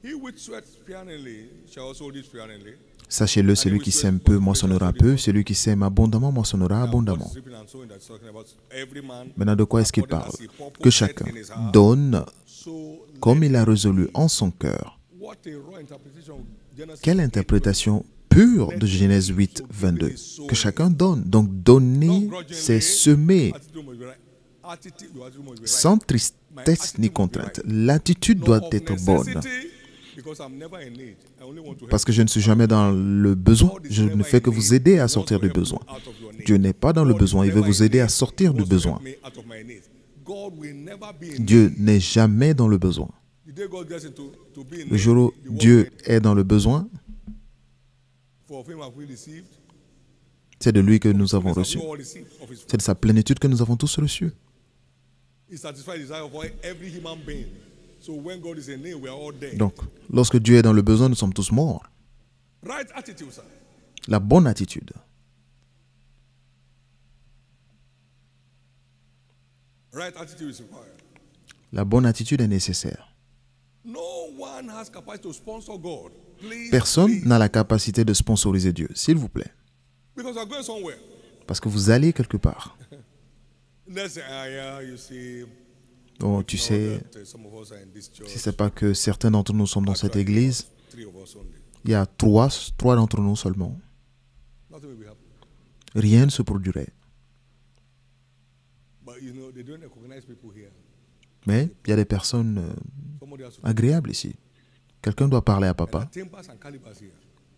he which sweats sparingly shall also reap sparingly. Sachez-le, celui qui sème peu moissonnera peu, celui qui sème abondamment moissonnera abondamment. Reaping and sowing that's talking about every man Maintenant, de quoi est-ce qu'il according parle? as he purposed Que chacun in his heart. donne So comme il a résolu en son cœur. what a raw interpretation of Genesis Quelle interprétation pure de Genèse 8, 22. Que chacun donne. Donc, donner, c'est semer attitude must be right. Attitude must be right. sans tristesse ni contrainte. L'attitude doit Not of être bonne. necessity, because I'm never in need. I only want to help. Parce que je ne suis jamais dans le besoin. Je ne fais que vous aider à sortir du besoin. Out of your need. Dieu n'est pas dans le God is besoin. Il veut never vous in aider à need. sortir He du wants to besoin. help me out of my need. God will never be in Dieu need. n'est jamais dans le besoin. The day God gets into to be in Le jour où need, he won't Dieu need. est dans le besoin, For of him have we received, c'est de lui que nous avons have reçu. we all received of his C'est de sa plénitude que nous avons tous reçu. He satisfies the desire of every human being. So when God is in need, we are all dead. Donc, lorsque Dieu est dans le besoin, nous sommes tous morts. Right attitude, sir. La bonne attitude. Right attitude is required. La bonne attitude est nécessaire. No one has capacity to sponsor God. Please. Personne please. n'a la capacité de sponsoriser Dieu, s'il vous plaît. Because I'm going somewhere. Parce que vous allez quelque part. Let's say, yeah, you see, Oh, tu sais, some of us are in this church. si ce n'est pas que certains d'entre nous sommes dans cette église, 3 of us only. il y a trois d'entre nous seulement. Nothing will be happening. Rien ne se produirait. But you know, they don't recognize people here. Mais il y a des personnes Somebody has to. agréables ici. Quelqu'un doit parler à There are papa. timbers and calibers here.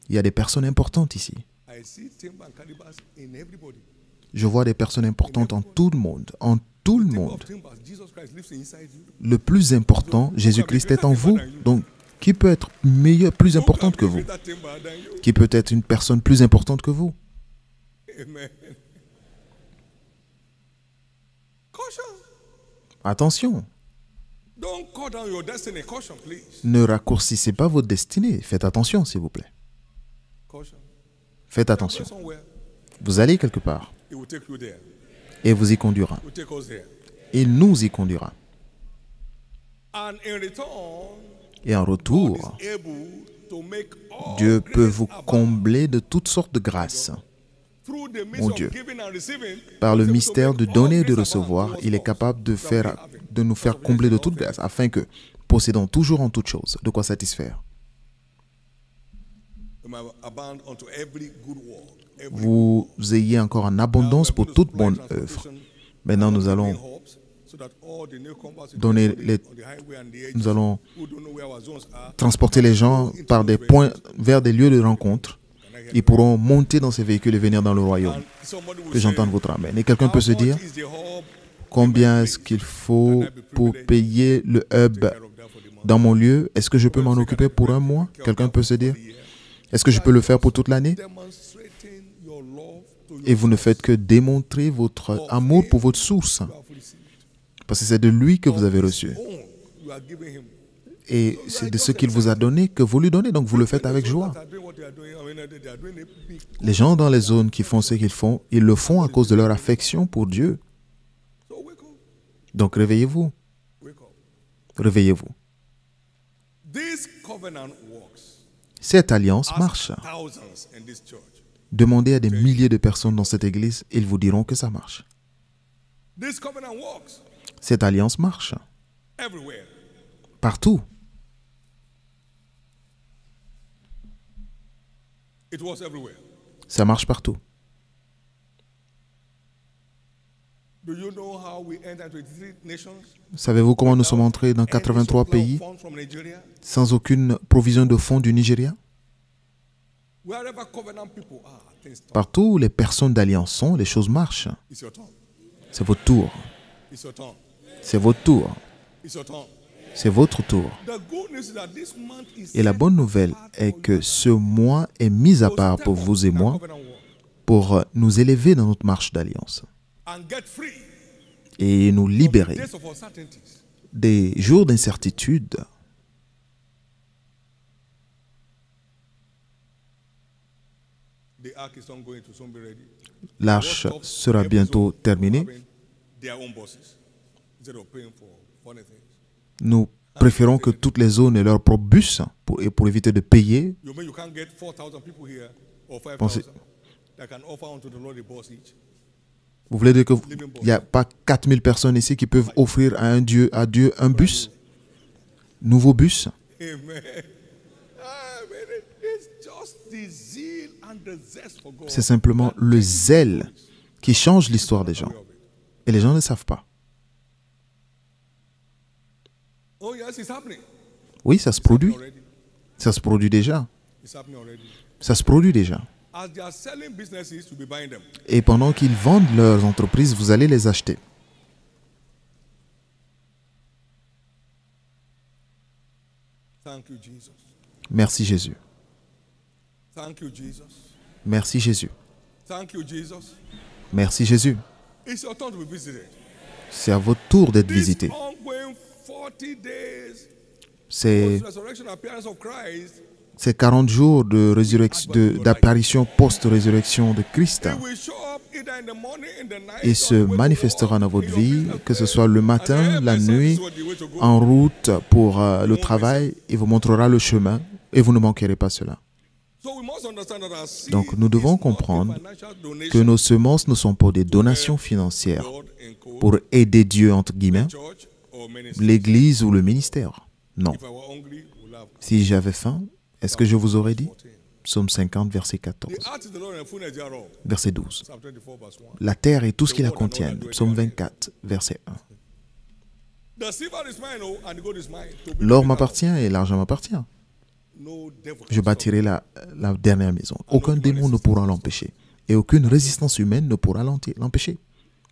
Il y a des personnes importantes ici. I see timber and calibers in everybody. Je vois des personnes importantes en tout le monde. En tout le Timber monde. of timbers, Jesus Christ lives inside you. Le plus important, Jésus-Christ est en vous. Donc, qui peut être meilleur, plus importante que vous? Greater timber than you. Qui peut être une personne plus importante que vous? Amen. Caution. Attention, Don't cut down your destiny. Caution, please. ne raccourcissez pas votre destinée. Faites attention, s'il vous plaît. Caution. Faites Go attention. somewhere. Vous allez quelque part He will take you there. et vous y conduira. He will take us there. Il nous y conduira. And in return, Et en God retour, is able to make all Dieu peut grace vous abound combler de toutes sortes de grâces. through the means Mon of Dieu. giving and receiving. Par le He's able to mystère make de all donner et de grace abound recevoir, towards il est us capable de, that we have it. de nous faire combler de toutes grâces, afin que, possédant toujours en toutes choses, de quoi satisfaire, We might abound unto every good work. Every vous ayez encore en abondance pour toute bonne œuvre. Maintenant, nous allons donner nous allons transporter les gens par des points vers des lieux de rencontre. Ils pourront monter dans ces véhicules et venir dans le royaume. Que j'entende votre amen. Et quelqu'un peut se dire, combien est-ce qu'il faut pour payer le hub dans mon lieu? Est-ce que je peux m'en occuper pour un mois? Quelqu'un peut se dire, est-ce que je peux le faire pour toute l'année? Et vous ne faites que démontrer votre amour pour votre source. Parce que c'est de lui que vous avez reçu. Et c'est de ce qu'il vous a donné que vous lui donnez. Donc vous le faites avec joie. Les gens dans les zones qui font ce qu'ils font, ils le font à cause de leur affection pour Dieu. Donc réveillez-vous. Réveillez-vous. Cette alliance marche. Demandez à des milliers de personnes dans cette église, ils vous diront que ça marche. This covenant works Cette alliance marche everywhere. partout. It works everywhere. Ça marche partout. Do you know how we enter into 83 nations? Savez-vous comment nous sommes entrés dans 83 pays Funds from Nigeria? sans aucune provision de fonds du Nigeria? Wherever covenant people are, things start. Partout où les personnes d'alliance sont, les choses marchent. It's your turn. C'est votre tour. It's your turn. C'est votre tour. It's your turn. C'est votre tour. The good news is that this month is Et la bonne nouvelle est que ce mois est mis à part pour vous et moi covenant work pour nous élever dans notre marche d'alliance and get free et nous libérer days of uncertainties. des jours d'incertitude. The ark is not going to soon be ready. L'arche sera bientôt terminée. Having their own bosses instead of paying for funny things. Nous préférons que toutes les zones aient leur propre bus pour éviter de payer. You mean you can't get 4,000 people here or Pensez- 5,000 that can offer unto the Lord a boss each? Vous voulez dire qu'il n'y a pas 4000 personnes ici qui peuvent offrir à Dieu un bus? Nouveau bus? Amen. Ah, man, it's just the zeal and the zest for God. C'est simplement le zèle qui change l'histoire des gens. Et les gens ne savent pas. Oh yes, it's happening. Oui, ça se produit. Already. Ça se produit déjà. It's happening already. Ça se produit déjà. As they are selling businesses, to be buying them. Et pendant qu'ils vendent leurs entreprises, vous allez les acheter. Thank you, Jesus. Merci Jésus. Thank you, Jesus. Merci Jésus. Thank you, Jesus. Merci Jésus. It's your turn to be visited. C'est à votre tour d'être This visité. ongoing 40 days C'est post-resurrection appearance of Christ, ces 40 jours de résurrection, d'apparition post-résurrection de Christ. it will show up either in the morning, in the night, Et se on the way to manifestera work, dans votre in your vie, business que ce place. soit le matin, la nuit, en route pour le travail. Il vous montrera le chemin et vous ne manquerez pas cela. So we must understand that our seed Donc nous devons is not a comprendre financial donation que nos semences ne sont pas des donations financières to God and co- pour aider Dieu, entre guillemets, church or ministry. l'Église ou le ministère. Non. If I were hungry, we'll have Si j'avais faim, est-ce que je vous aurais dit? 14. Psaume 50, verset 14. The earth is the Lord and the fullness thereof. Verset 12. Psalm 24, verse 1. La terre et tout ce qui la contiennent. Psaume 24, verset 1. The silver is mine, oh, and the gold is mine. To build L'or the house. m'appartient et l'argent m'appartient. No devil Je can bâtirai la dernière maison. Aucun démon ne pourra l'empêcher. Et aucune résistance humaine ne pourra l'empêcher.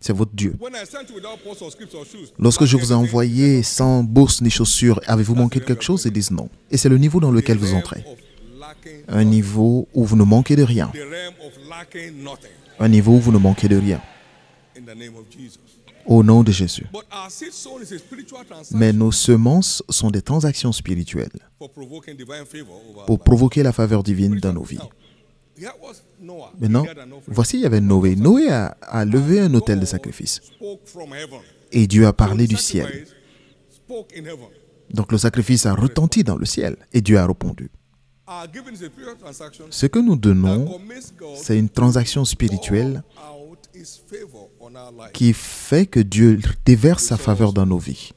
C'est votre Dieu. stop. When I sent you without post or script or shoes, Lorsque je vous ai everything, envoyé sans bourse ni chaussures, avez-vous manqué de quelque chose? Ils disent non. Et c'est le niveau dans lequel vous realm entrez. of lacking, Un niveau où vous ne manquez de rien. the realm of lacking nothing, Un niveau où vous ne manquez de rien. in the name of Jesus. Au nom de Jésus. But our seed sown is a spiritual transaction Mais nos semences sont des transactions spirituelles for provoking divine favor over our pour life. provoquer la faveur divine dans nos vies. Now, here was Noah. Maintenant, He had an offering. voici, il y avait Noé. Noé a levé un autel de sacrifice. Spoke from heaven. Et Dieu a parlé So du the ciel. sacrifice spoke in heaven. Donc le sacrifice a retenti dans le ciel. Et Dieu a répondu. Our giving is a spiritual transaction Ce que nous that donnons, commits God c'est une transaction spirituelle out his favor on our life. qui fait que Dieu déverse sa faveur dans nos vies.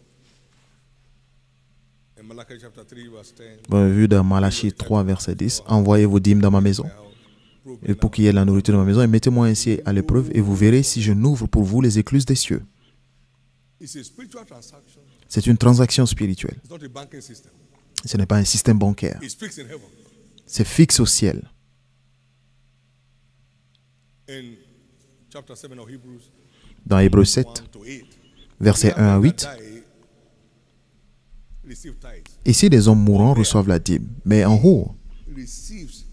In Malachi chapter 3, verse 10, Vous avez vu dans Malachie 3, verset 10, envoyez vos dîmes dans ma maison. Et pour qu'il y ait de la nourriture dans ma maison, et mettez-moi ainsi à l'épreuve, et vous verrez si je n'ouvre pour vous les écluses des cieux. it's a spiritual transaction. C'est une transaction spirituelle. It's not a banking system. Ce n'est pas un système bancaire. It's fixed in heaven. C'est fixe au ciel. In chapter 7 of Hebrews, Dans Hébreux 7, 1 to 8, versets 1 à 8, receive tithes. ici les hommes mourants reçoivent la dîme, mais en haut, Receives tithes.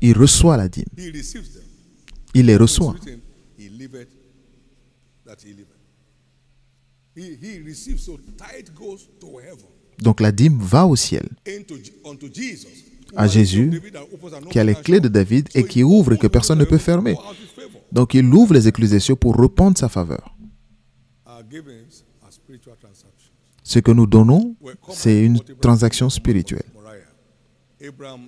il reçoit la dîme. He receives them. Il les It's reçoit. written, he liveth that he liveth. He receives, so tithe goes to heaven. Donc la dîme va au ciel, Unto Jesus. à Jésus, qui a les clés de David et qui ouvre et que personne ne peut fermer. Donc il ouvre les écluses des cieux pour répandre sa faveur. Our givings are spiritual transactions. Ce que nous donnons, c'est une transaction spirituelle. Moriah. Abraham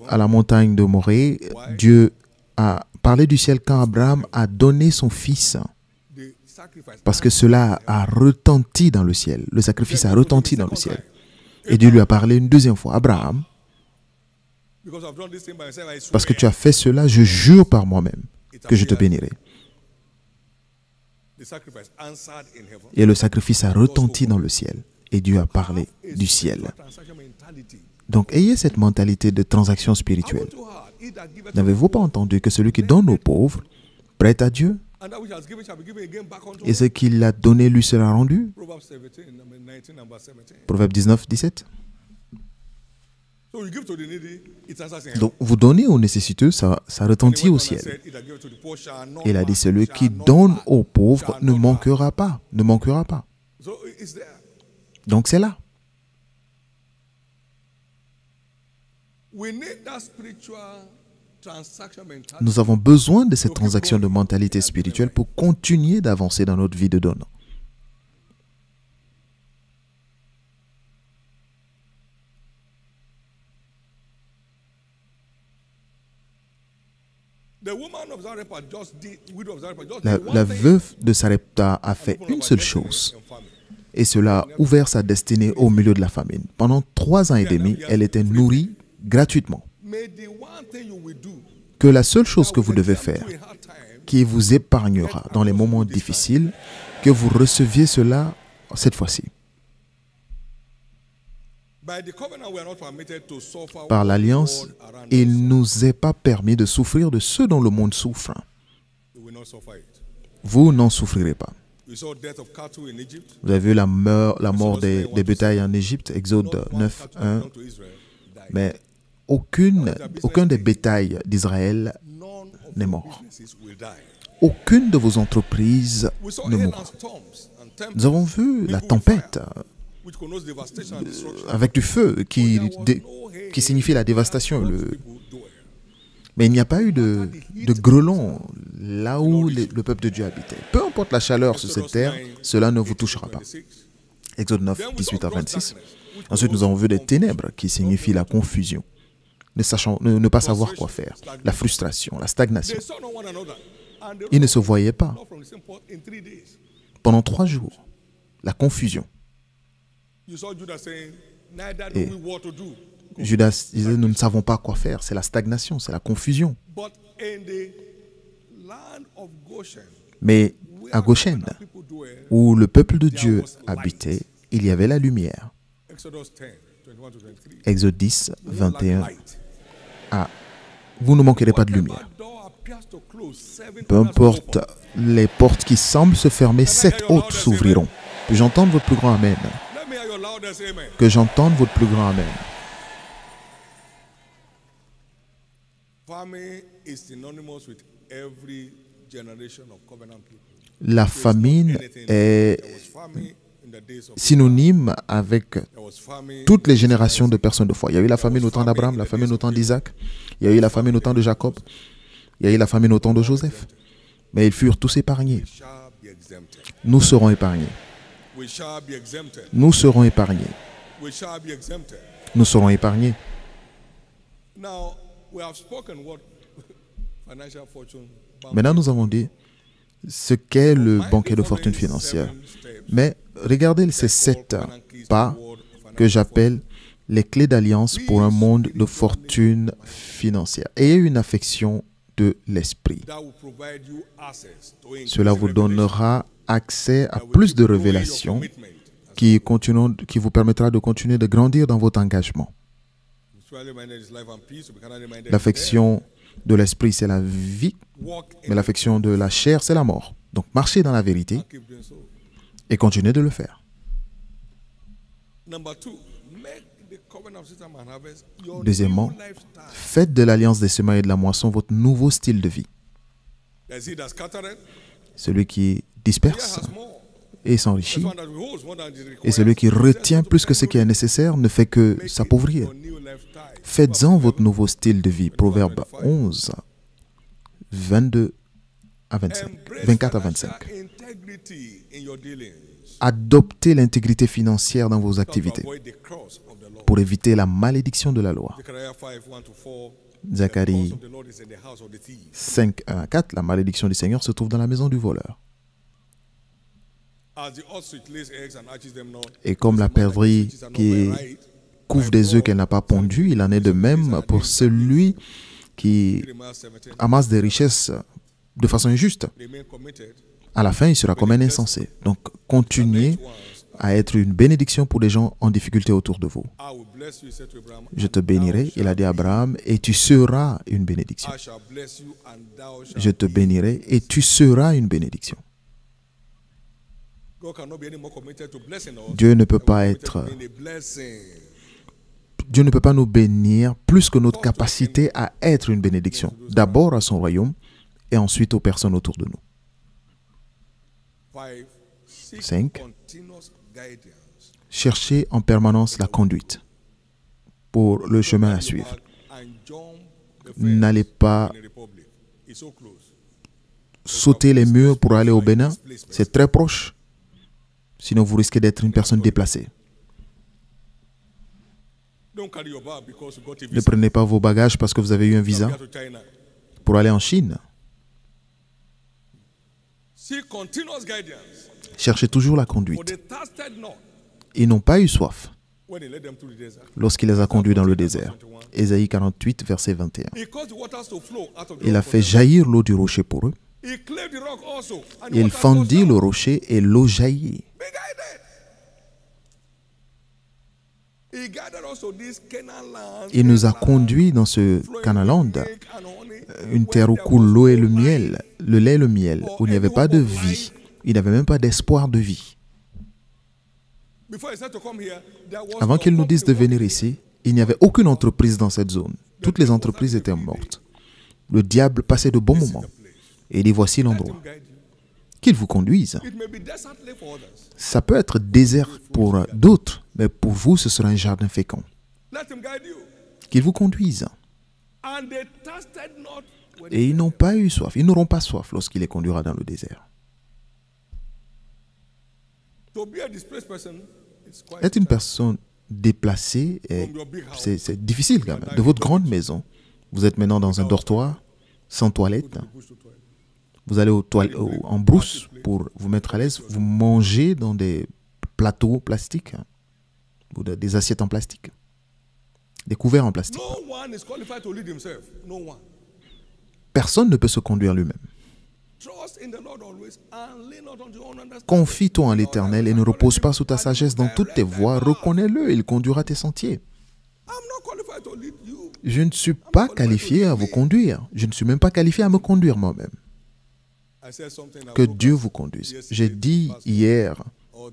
À la montagne de Morée, Dieu a parlé du ciel quand Abraham a donné son fils. Parce que cela a retenti dans le ciel. Le sacrifice a retenti dans le ciel. Et Dieu lui a parlé une deuxième fois. Abraham, parce que tu as fait cela, je jure par moi-même que je te bénirai. Et le sacrifice a retenti dans le ciel. Et Dieu a parlé du ciel. Donc, ayez cette mentalité de transaction spirituelle. N'avez-vous pas entendu que celui qui donne aux pauvres prête à Dieu? Et ce qu'il a donné lui sera rendu. Proverbe 19, 17. Donc, vous donnez aux nécessiteux, ça retentit au ciel. Il a dit, celui qui donne aux pauvres ne manquera pas. Ne manquera pas. Donc, c'est là. Nous avons besoin de cette transaction de mentalité spirituelle pour continuer d'avancer dans notre vie de donnant. La veuve de Sarepta a fait une seule chose. Et cela a ouvert sa destinée au milieu de la famine. Pendant 3 ans et demi, elle était nourrie gratuitement. Que la seule chose que vous devez faire, qui vous épargnera dans les moments difficiles, que vous receviez cela cette fois-ci. Par l'alliance, il ne nous est pas permis de souffrir de ce dont le monde souffre. Vous n'en souffrirez pas. Vous avez vu la mort des bétails en Égypte, Exode 9, 1. Mais aucun des bétails d'Israël n'est mort. Aucune de vos entreprises ne mourra. Nous avons vu la tempête avec du feu qui signifie la dévastation. Mais il n'y a pas eu de grêlons là où le peuple de Dieu habitait. Peu importe la chaleur sur cette terre, cela ne vous touchera pas. Exode 9, 18 à 26. Ensuite, nous avons vu des ténèbres qui signifient la confusion. Ne pas savoir quoi faire. La frustration, la stagnation. Ils ne se voyaient pas. Pendant 3 jours, la confusion. Et Judas disait, nous ne savons pas quoi faire. C'est la stagnation, c'est la confusion. Mais à Goshen, où le peuple de Dieu habitait, il y avait la lumière. Exode 10, 21. Vous ne manquerez pas de lumière. Peu importe les portes qui semblent se fermer, 7 autres s'ouvriront. Que j'entende votre plus grand Amen. Que j'entende votre plus grand Amen. La famine est synonyme avec toutes les générations de personnes de foi. Il y a eu la famine au temps d'Abraham, la famine au temps d'Isaac, il y a eu la famine au temps de Jacob, il y a eu la famine au temps de Joseph. Mais ils furent tous épargnés. Nous serons épargnés. Nous serons épargnés. Nous serons épargnés. Maintenant, nous avons dit ce qu'est le banquet de fortune financière. Mais regardez ces 7 pas que j'appelle les clés d'alliance pour un monde de fortune financière. Ayez une affection de l'esprit. Cela vous donnera accès à plus de révélations qui vous permettra de continuer de grandir dans votre engagement. L'affection de l'esprit, c'est la vie, mais l'affection de la chair, c'est la mort. Donc, marchez dans la vérité et continuez de le faire. Deuxièmement, faites de l'alliance des semailles et de la moisson votre nouveau style de vie. Celui qui disperse et s'enrichit, et celui qui retient plus que ce qui est nécessaire ne fait que s'appauvrir. Faites-en votre nouveau style de vie. Proverbe 11, 22 à 25, 24 à 25. integrity in your dealings Adoptez l'intégrité financière dans vos to activités avoid the cross of the Lord. pour éviter la malédiction de la loi. Zechariah 5, 1-4. Zacharie The cross of the Lord is in the house of the thief. 5, 1 à 4, la malédiction du Seigneur se trouve dans la maison du voleur. As the ostrich lays eggs and hatches them not, Et comme la perdrix which is not qui by right, couvre des œufs qu'elle n'a pas pondus, il en est de même pour celui qui Jeremiah 17, amasse des richesses de façon injuste. remain committed. À la fin, il sera comme un insensé. Donc, continuez à être une bénédiction pour les gens en difficulté autour de vous. I will bless you, he said to Abraham. Je te bénirai, il a dit à Abraham, et tu seras une bénédiction. I shall bless you and thou shalt. Je te bénirai, et tu seras une bénédiction. God cannot be any more committed to blessing us. Dieu ne peut pas Committed être, to being a blessing. Dieu ne peut pas nous bénir plus que notre capacité à être une bénédiction. D'abord à son royaume, et ensuite aux personnes autour de nous. 5. Seek 5. continuous guidance. Cherchez en permanence la conduite pour le chemin à suivre. And jump the fence N'allez pas in the republic. It's so close. sauter les murs pour aller au Bénin. C'est très proche. Sinon, vous risquez d'être une personne déplacée. Don't carry your bag because you got a Ne visa. prenez pas vos bagages parce que vous avez eu un visa to China. pour aller en Chine. Seek continuous guidance. Cherchez toujours la For conduite. they thirsted not Ils n'ont pas eu soif when he led them through the desert. lorsqu'il les a conduits dans le désert. Ésaïe 48, verset 21. He caused the waters to flow out of the Il a rock for fait them. jaillir l'eau du rocher pour eux. He cleft the rock also. And the Il waters fendit gushed le out. rocher et l'eau jaillit. Be guided. He guided us to this Canaan land. Il nous a conduits dans ce Canaanland, Milk and honey, une where terre où there coule was l'eau et no le life. miel, le lait et le miel, où il n'y avait pas de vie. Il n'y avait même pas d'espoir de vie. Before he said to come here, there was Avant no qu'il nous dise de company venir ici, il n'y avait aucune entreprise dans cette zone. Toutes les entreprises étaient mortes. Le diable passait de bons moments. Et il dit, voici l'endroit. working. Guide you. Qu'il vous conduise. It may be desertly for others. Ça peut être désert pour d'autres, mais pour vous, ce sera un jardin fécond. Let him guide you. Qu'il vous conduise. And they thirsted not when Et ils n'ont pas eu soif. Ils n'auront pas soif lorsqu'il les conduira dans le désert. to be a displaced person, it's quite Être une personne déplacée, from your big house. c'est difficile quand même. De votre grande maison, vous êtes maintenant dans un dortoir, sans toilette. Bush to toilet. Vous allez en brousse pour vous mettre à l'aise. Vous mangez dans des plateaux plastiques ou des assiettes en plastique, des couverts en plastique. No one is qualified to lead himself. No one. Personne ne peut se conduire lui-même. Trust in the Lord always and lean not on your own understanding. Confie-toi en l'Éternel et ne repose pas sous ta sagesse dans toutes tes voies. Reconnais-le, il conduira tes sentiers. I'm not qualified to lead you. Je ne suis pas qualifié à vous conduire. Je ne suis même pas qualifié à me conduire moi-même. I said something I Que broke Dieu out. vous conduise. J'ai dit hier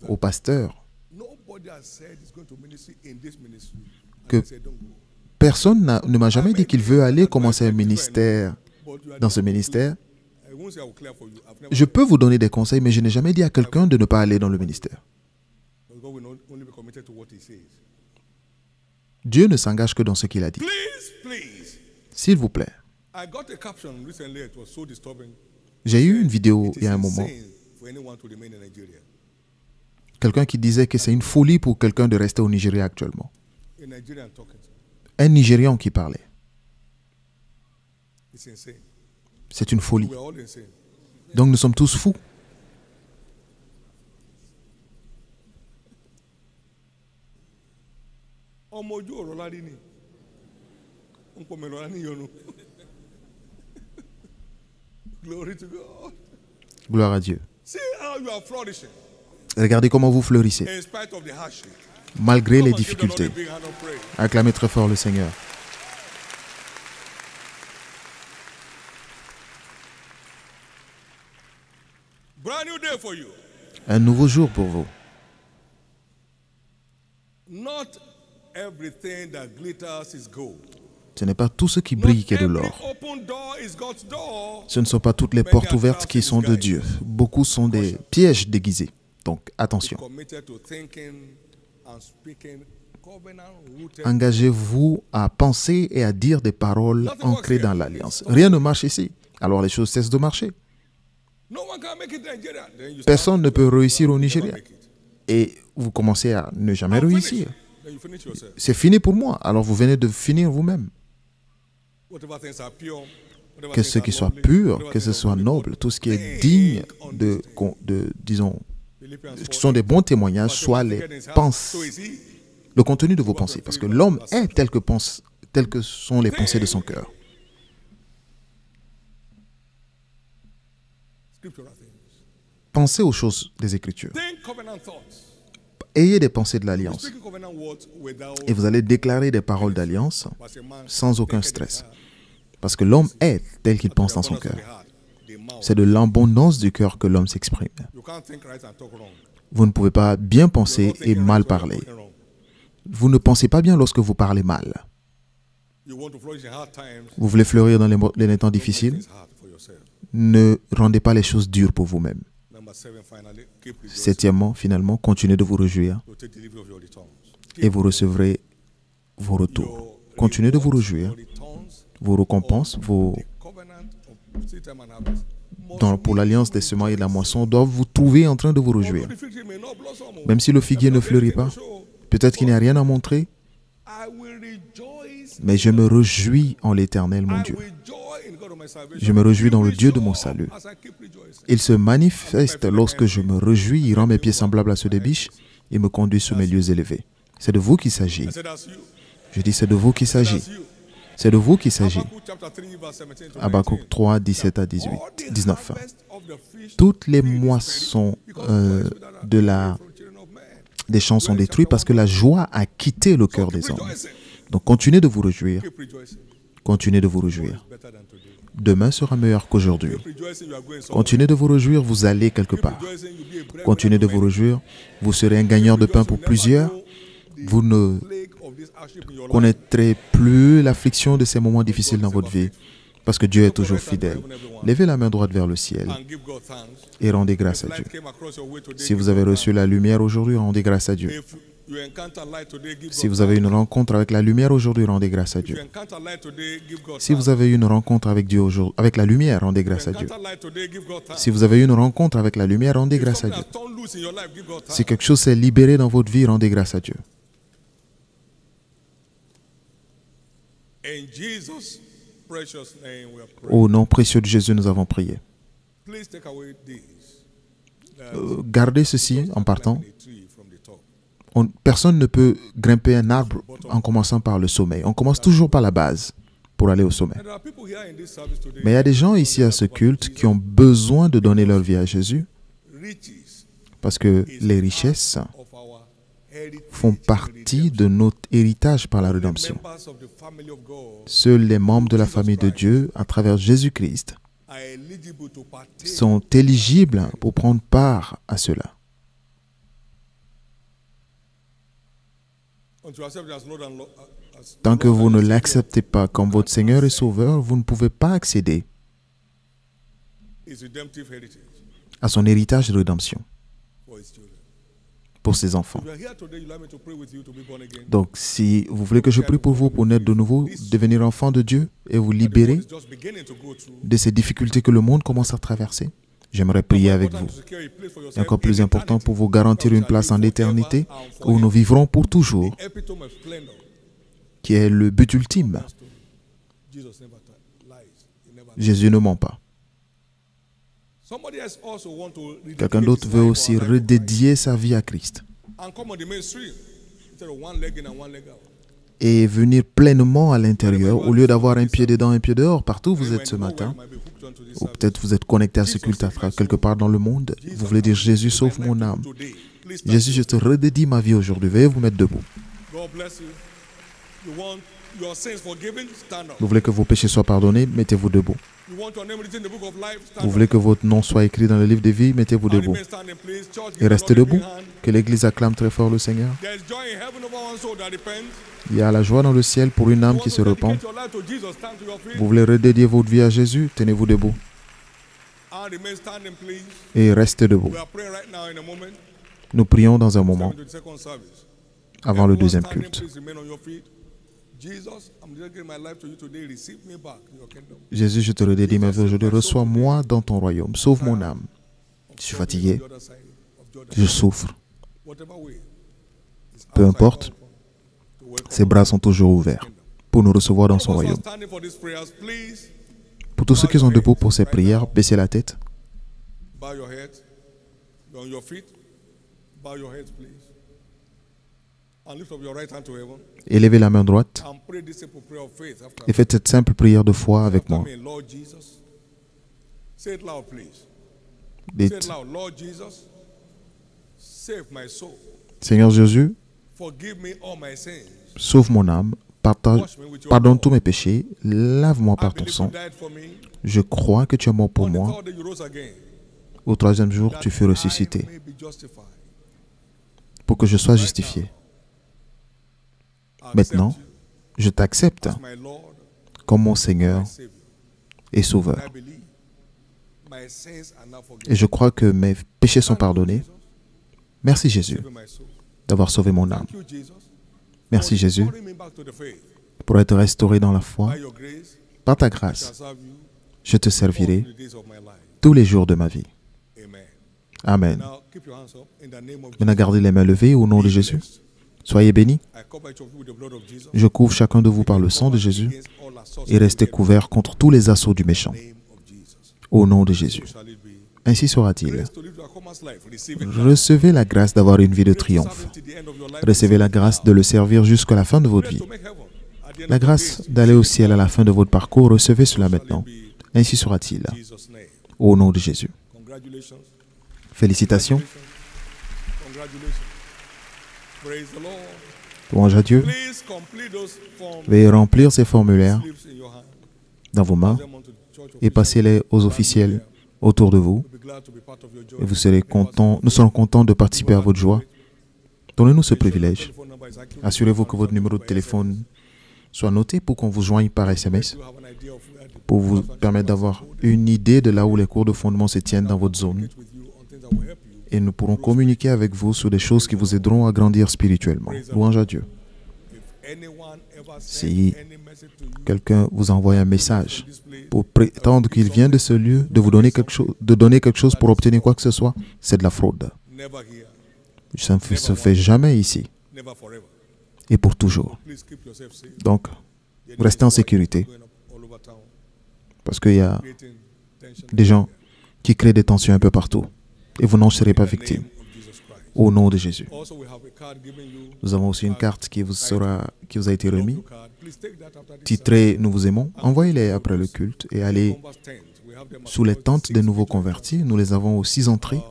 au pasteur Nobody has said he's going to ministry in this ministry. And Que I said, don't go. personne ne m'a jamais dit qu'il veut aller commencer un ministère But you are dans the ce ministère. I won't say I will clear for you. I've never Je peux vous donner des conseils, mais je n'ai jamais dit à quelqu'un de ne pas aller dans le ministère. but God will not only be committed to what he says. Dieu ne s'engage que dans ce qu'il a dit. Please. S'il vous plaît. I got a caption recently. It was so disturbing. J'ai eu une vidéo It il y a un is moment. insane for anyone to remain in Nigeria. Quelqu'un qui disait que c'est une folie pour quelqu'un de rester au Nigeria actuellement. A Nigerian talking. Un Nigérian qui parlait. It's insane. C'est une folie. We're all insane. Donc nous sommes tous fous. Ọmọ ojú ọ̀rọ̀ lárí ni. Ń pọ̀ mẹ́lọ lárí yọnu. Glory to God. Gloire à Dieu. See how you are flourishing Regardez comment vous fleurissez, in spite of the hardship. malgré les Come on, give the Lord difficultés. a big hand of praise. Acclamez très fort le Seigneur. Brand new day for you. Un nouveau jour pour vous. Not everything that glitters is gold. Ce n'est pas tout ce qui Not brille qui est de every l'or. open door is God's door. Ce ne sont pas toutes les portes ouvertes qui sont de Dieu. Beaucoup sont des pièges déguisés. Donc attention. Committed to thinking and speaking covenant-rooted. Engagez-vous à penser et à dire des paroles ancrées dans l'alliance. Rien ne marche ici. Alors les choses cessent de marcher. No one can make it in Nigeria. Then you start, Personne ne peut réussir au never Nigeria. make it. Et vous commencez à ne jamais I'm réussir. finished. Then you finish yourself. C'est fini pour moi. Alors vous venez de finir vous-même. Whatever things are pure, whatever Que things ce are qui soit lovely, pur, whatever que things ce are soit good, noble, tout ce qui est digne disons, Philippians qui sont des bons témoignages, soit les pensées, So is he. le contenu de vos pensées. Parce que l'homme est tel que sont les pensées de son cœur. Scriptural things. Pensez aux choses des Écritures. Think covenant thoughts. Ayez des pensées de l'alliance. Speaking covenant words without Et vous allez déclarer des paroles d'alliance as a man sans aucun stress. Parce que l'homme est tel qu'il pense dans son abundance of cœur. the heart, the mouth. C'est de l'abondance du cœur que l'homme s'exprime. You can't think right and talk wrong. Vous ne pouvez pas bien You're penser not et thinking mal right when you're parler. talking wrong. Vous ne pensez pas bien lorsque vous parlez mal. You want to flourish in hard times. Vous voulez fleurir dans les temps Make difficiles. things hard for yourself. Ne rendez pas les choses dures pour vous-même. Number 7, finally, keep rejoicing Septièmement, finalement, continuez de vous réjouir to take delivery of your returns. et vous recevrez vos retours. Continuez de vous réjouir. Your returns, Vos récompenses, vos the covenant of seed time and harvest. pour l'alliance des semailles et de la moisson doivent vous trouver en train de vous réjouir. Although the fig tree may not blossom, Même si le figuier ne fleurit pas, peut-être qu'il n'y a rien à montrer, I will rejoice. mais je me réjouis en l'Éternel, mon I Dieu. will joy in God of my salvation. Je me réjouis dans le Dieu de mon Rejoice salut. as I keep rejoicing. Il se manifeste lorsque je me réjouis, il rend mes pieds semblables à ceux des biches et me conduit sur mes lieux élevés. C'est de vous qu'il s'agit. I said, that's you. Je dis, c'est de vous qu'il s'agit. That's you. C'est de vous qu'il s'agit. Habakkuk chapter 3, verse 17 to Habakkuk 19. 3, 17 à All 18, the 19. harvest of the fish Toutes les field is moissons ready, because joy is without a de la, from children of men. des champs sont détruites parce que la joie a quitté le cœur Keep des hommes. rejoicing. Donc continuez de vous réjouir. Keep rejoicing. Continuez de vous réjouir. Better than today. Demain sera meilleur qu'aujourd'hui. Keep rejoicing, you are going somewhere. Continuez de vous réjouir, vous allez quelque Keep part. rejoicing, you'll be a breadwinner Continuez de to vous many. réjouir, vous serez un gagneur de pain pour plusieurs. Vous ne Plague of this hardship in your life. connaîtrez plus l'affliction de ces moments difficiles dans votre vie parce que Dieu est toujours fidèle. Levez la main droite vers le ciel And give God thanks. et rendez grâce à Light Dieu. came across your way today, Si give vous avez God reçu la lumière aujourd'hui, rendez grâce à Dieu. thanks. If you encounter light today, give Si God vous avez thanks. une rencontre avec la lumière aujourd'hui, rendez grâce à If you Dieu. encounter light today, give God Si vous avez une rencontre avec Dieu aujourd'hui, avec la lumière, rendez grâce à Dieu. encounter light today, give God thanks. Si vous avez une rencontre avec la lumière, rendez grâce à Something Dieu. has turned loose in your life, give God Si thanks. quelque chose s'est libéré dans votre vie, rendez grâce à Dieu. In Jesus' precious name we are praying. Au nom précieux de Jésus, nous avons prié. Please take away these. Gardez ceci en partant. Climb a tree from the top. Personne ne peut grimper un arbre en commençant par le sommet. On commence toujours par la base pour aller au sommet. And there are people here in this service today. Mais il y a des gens ici à ce culte qui ont besoin de donner leur vie à Jésus Riches parce que les richesses of our heritage. font partie de notre héritage par la rédemption. Members of the family of God Seuls les membres de la famille de Dieu, à travers Jésus-Christ, are eligible to partake. sont éligibles pour prendre part à cela. Unto yourself, there's no than as Tant que vous ne l'acceptez pas comme votre Seigneur et Sauveur, vous ne pouvez pas accéder his redemptive heritage à son héritage de rédemption for his children. pour ses enfants. If you are here today, you like me to pray with you to be born again. Donc, si vous voulez que je prie pour vous pour naître de nouveau, devenir enfant de Dieu et vous The libérer world is just beginning to go through. de ces difficultés que le monde commence à traverser, j'aimerais prier avec vous. To secure a place for Et yourself encore plus in important, eternity. pour vous garantir une place en éternité où nous vivrons pour toujours, Epitome of splendor. qui est le but ultime. Jesus never lies. He never lies. Jésus ne ment pas. Somebody else also want to rededicate Quelqu'un d'autre his veut life aussi or life redédier sa vie à Christ and come on the main street instead of one leg in and one leg out. et venir pleinement à l'intérieur au lieu d'avoir un pied dedans, un pied dehors, partout où vous êtes ce matin. You might be hooked onto this Ou service. peut-être vous êtes connecté à ce culte quelque part dans le monde. Vous voulez dire, Jésus, sauve mon âme. Today, please stand. Jésus, je te redédie ma vie aujourd'hui. Veuillez vous mettre debout. God bless you. You want your sins forgiven? Stand up. Vous voulez que vos péchés soient pardonnés? Mettez-vous debout. You want your name written in the book of life? Stand Vous up. voulez que votre nom soit écrit dans le livre de vie? Mettez-vous And debout. remain standing, please. Church, Et give the restez Lord a debout. big hand. Que l'Église acclame très fort le Seigneur. There's joy in heaven over one soul that repents. Il y a la joie dans le ciel pour une You âme want qui to se repent. dedicate your life to Jesus? Stand to your feet Vous voulez redédier votre vie à Jésus? Tenez-vous debout. and remain standing, please. Et restez debout. We are praying right now in a moment. Nous prions dans un moment 72nd service. avant le Everyone deuxième standing, culte. please remain on your feet. Jesus, I'm dedicating my life to you today. Receive me back in your kingdom. Jésus, je te redédie ma vie aujourd'hui. Reçois-moi dans ton royaume. Sauve mon âme. Je suis fatigué. Je souffre. Peu importe, ses bras sont toujours ouverts pour nous recevoir dans son royaume. Pour tous ceux qui sont debout pour ces prières, baissez la tête. Bow your head. You're on your feet. Bow your head, please. And lift up your right hand to heaven. Élevez la main droite And pray this simple prayer of faith after et faites cette simple prière de foi avec moi. me. Lord Jesus. Say it loud, please. Say it Dites, loud. Lord Jesus, save my soul. Seigneur Jésus, Forgive me all my sins. sauve mon âme, pardonne tous mes péchés, lave-moi I par ton believe sang. you died for me. Je crois que tu es mort pour On the moi. third day you rose again. Au troisième jour, That tu fus I ressuscité may be justified. pour que je sois justifié. I accept Maintenant, you je t'accepte as my Lord, comme mon Seigneur my Savior. et I Sauveur. believe my sins are now forgiven. Et je crois que mes péchés sont pardonnés. Merci Jésus Save my soul. d'avoir sauvé mon âme. Thank you, Jesus. Merci Jésus Restoring me back to the faith. pour être restauré dans la foi. By your grace, Par ta I shall grâce, serve you je te all servirai the days of my life. tous les jours de ma vie. Amen. Amen. Now keep your hands up in the name of Maintenant, Jesus. gardez les mains levées au nom de Jésus. Soyez bénis. I cover each of you with the blood of Jesus. Je couvre chacun de vous par le sang de Jésus Against all assaults et restez couverts contre tous les assauts du méchant. in the name of Jesus. Au nom de Jésus. So shall it be. Ainsi sera-t-il. Grace to live the Aquaman's life. Receive it. Recevez la grâce d'avoir une vie de Grace to serve triomphe. him till the end of your life. Recevez la grâce de le servir jusqu'à la fin de votre Grace vie. to make heaven. At the end La of the grâce days, d'aller au ciel à la fin de votre parcours, recevez cela maintenant. be Ainsi sera-t-il. in Jesus' name. Au nom de Jésus. Congratulations. Félicitations. Congratulations. Praise the Lord. Louange à Dieu. Please complete those forms. Veuillez remplir ces formulaires Slips in your hand. dans vos mains Them onto the church et officials. passez-les aux officiels autour de vous. We'll be glad to be part of your joy. Et vous serez contents, nous serons contents de participer à votre joie. Donnez-nous ce privilège. Phone number is accurate. Assurez-vous que votre numéro de téléphone soit noté pour qu'on vous joigne par SMS, You have an idea of where the pour vous permettre d'avoir une idée de là où les cours de fondement se tiennent dans votre zone. with you on things that will help you. Et nous pourrons communiquer avec vous sur des choses qui vous aideront à grandir spirituellement. Louange à Dieu. If anyone ever Si sends any message to you quelqu'un vous envoie un message this place, pour prétendre qu'il vient de ce lieu, de vous donner quelque chose, de donner quelque chose pour obtenir quoi que ce soit, c'est de la fraude. never here, Ça ne se fait jamais ici never forever. et pour toujours. Please keep yourself safe. Donc, restez en sécurité Going up all over town, parce qu'il y a creating tension. des gens qui créent des tensions un peu partout et vous n'en serez pas victime. Of Jesus Christ. Au nom de Jésus. Also, we have a card given you. Nous avons aussi une carte qui vous a été remise, Blue card. Please take that after this. titrée Nous vous aimons. Envoyez-les après le culte et allez Numbers 10. We have them at sous les all tentes 6 des nouveaux convertis. Nous les avons aux 6 entrées.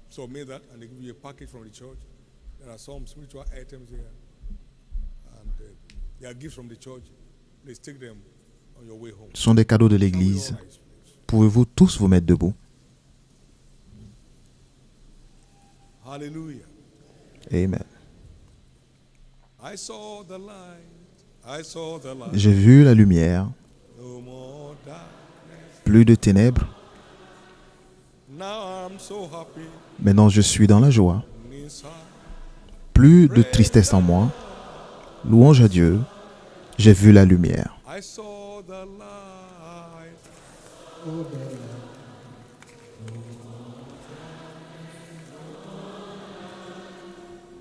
So make that, and they give you a package from the church. There are some spiritual items here, and they are gifts from the church. Please take them on your way home. Ce sont des cadeaux de l'Église. Pouvez-vous tous vous mettre debout? Hallelujah. Amen. I saw the light. I saw the light. J'ai vu la lumière, No more darkness. plus de ténèbres. Now I'm so happy Maintenant je suis dans la joie. inside. Plus de tristesse en moi. Louange à Dieu. J'ai vu la lumière. I saw the light.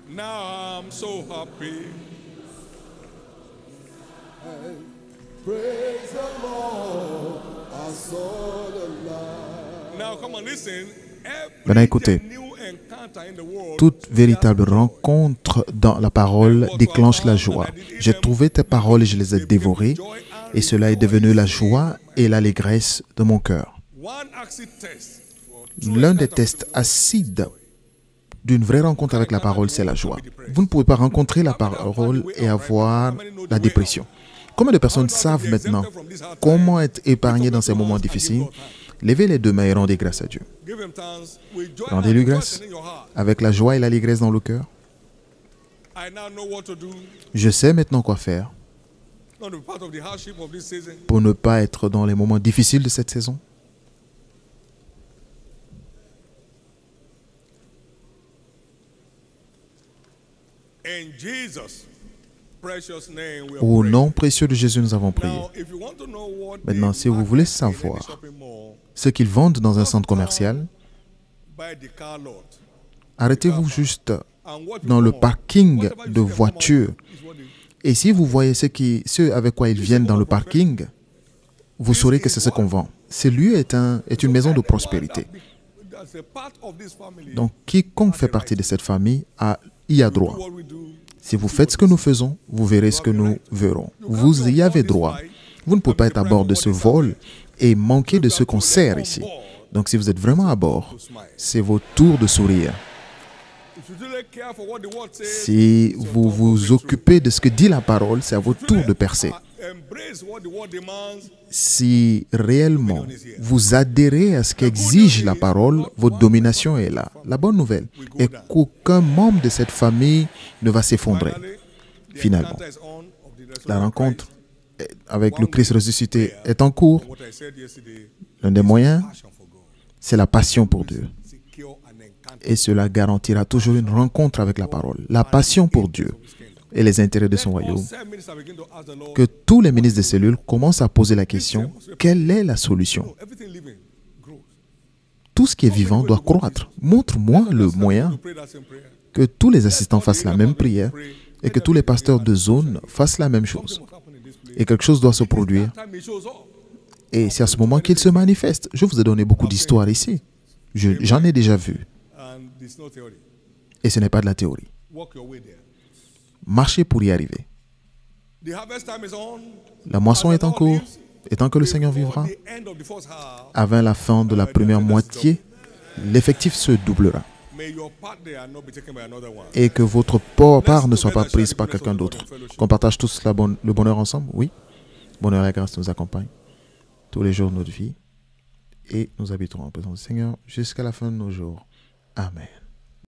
Now I'm so happy. Praise the Lord, I saw the light. Now come on, listen. Maintenant, écoutez. New encounter in the world. Toute véritable rencontre dans la parole déclenche la joie. J'ai trouvé tes paroles et je les ai dévorées, et cela est devenu la joie et l'allégresse de mon cœur. One acid test. L'un des tests acides d'une vraie rencontre avec la parole, c'est la joie. Vous ne pouvez pas rencontrer la parole et avoir la dépression. Combien de personnes savent maintenant comment être épargnées dans ces moments difficiles? Levez les deux mains et rendez grâce à Dieu. Give him thanks. With joy Rendez-lui and grâce rejoicing in your heart. avec la joie et l'allégresse dans le cœur. I now know what to do. Je sais maintenant quoi faire Not to be part of the hardship of this season. pour ne pas être dans les moments difficiles de cette saison. In Jesus' precious name we are Au praying. nom précieux de Jésus, nous avons prié. Now, if you want to know what Maintenant, they si vous market voulez in savoir any shopping mall, ce qu'ils vendent dans un centre commercial, buy the car lot. arrêtez-vous juste And what dans you le want, parking whatever you de see them come out voitures. is what they- Et si vous voyez ceux avec quoi ils viennent dans le parking, vous saurez que c'est ce qu'on vend. Ce lieu est une maison de prospérité. That's a part of this family. Donc, quiconque fait partie de cette famille y a Do droit. what we do. Si vous faites ce que nous faisons, vous verrez ce que nous verrons. Vous y avez droit. Vous ne pouvez pas être à bord de ce vol et manquer de ce qu'on sert ici. Donc, si vous êtes vraiment à bord, c'est votre tour de sourire. If you really care for what the word says, Si vous vous occupez de ce que dit la parole, c'est à votre tour de percer. embrace what the word demands. Si réellement vous adhérez à ce qu'exige la parole, votre domination est là. La bonne nouvelle est qu'aucun membre de cette famille ne va s'effondrer. Finalement, That is on of the resurrection la of rencontre Christ. avec le Christ ressuscité est en cours. What I said yesterday, L'un des moyens, passion for God, c'est la passion pour Dieu. secure and encounter. Et cela garantira toujours une rencontre avec la parole. La passion pour Dieu et les intérêts de son royaume. 7 minutes I begin to ask the Lord, Que tous les ministres des cellules commencent à poser la question, quelle est la solution? everything living grows. Tout ce qui est vivant doit croître. Montre-moi le moyen You pray that same prayer. que tous les assistants fassent la même prière et que tous les pasteurs de zone fassent la même chose. What happened in this place? Et quelque chose doit se produire. Time it shows up. Et c'est à ce moment qu'il se manifeste. Je vous ai donné beaucoup d'histoires ici. J'en ai déjà vu. And there's no theory. Et ce n'est pas de la théorie. Walk your way there. Marchez pour y arriver. The harvest time is on. La moisson est en cours. Et tant que le Seigneur vivra, The end of the first half. avant la fin de la première moitié, l'effectif se doublera. May your part there not be taken by another one. Et que votre part ne soit pas prise par quelqu'un d'autre. Qu'on partage tous le bonheur ensemble, oui. Bonheur et la grâce nous accompagnent tous les jours de notre vie. Et nous habiterons en présence du Seigneur jusqu'à la fin de nos jours. Amen.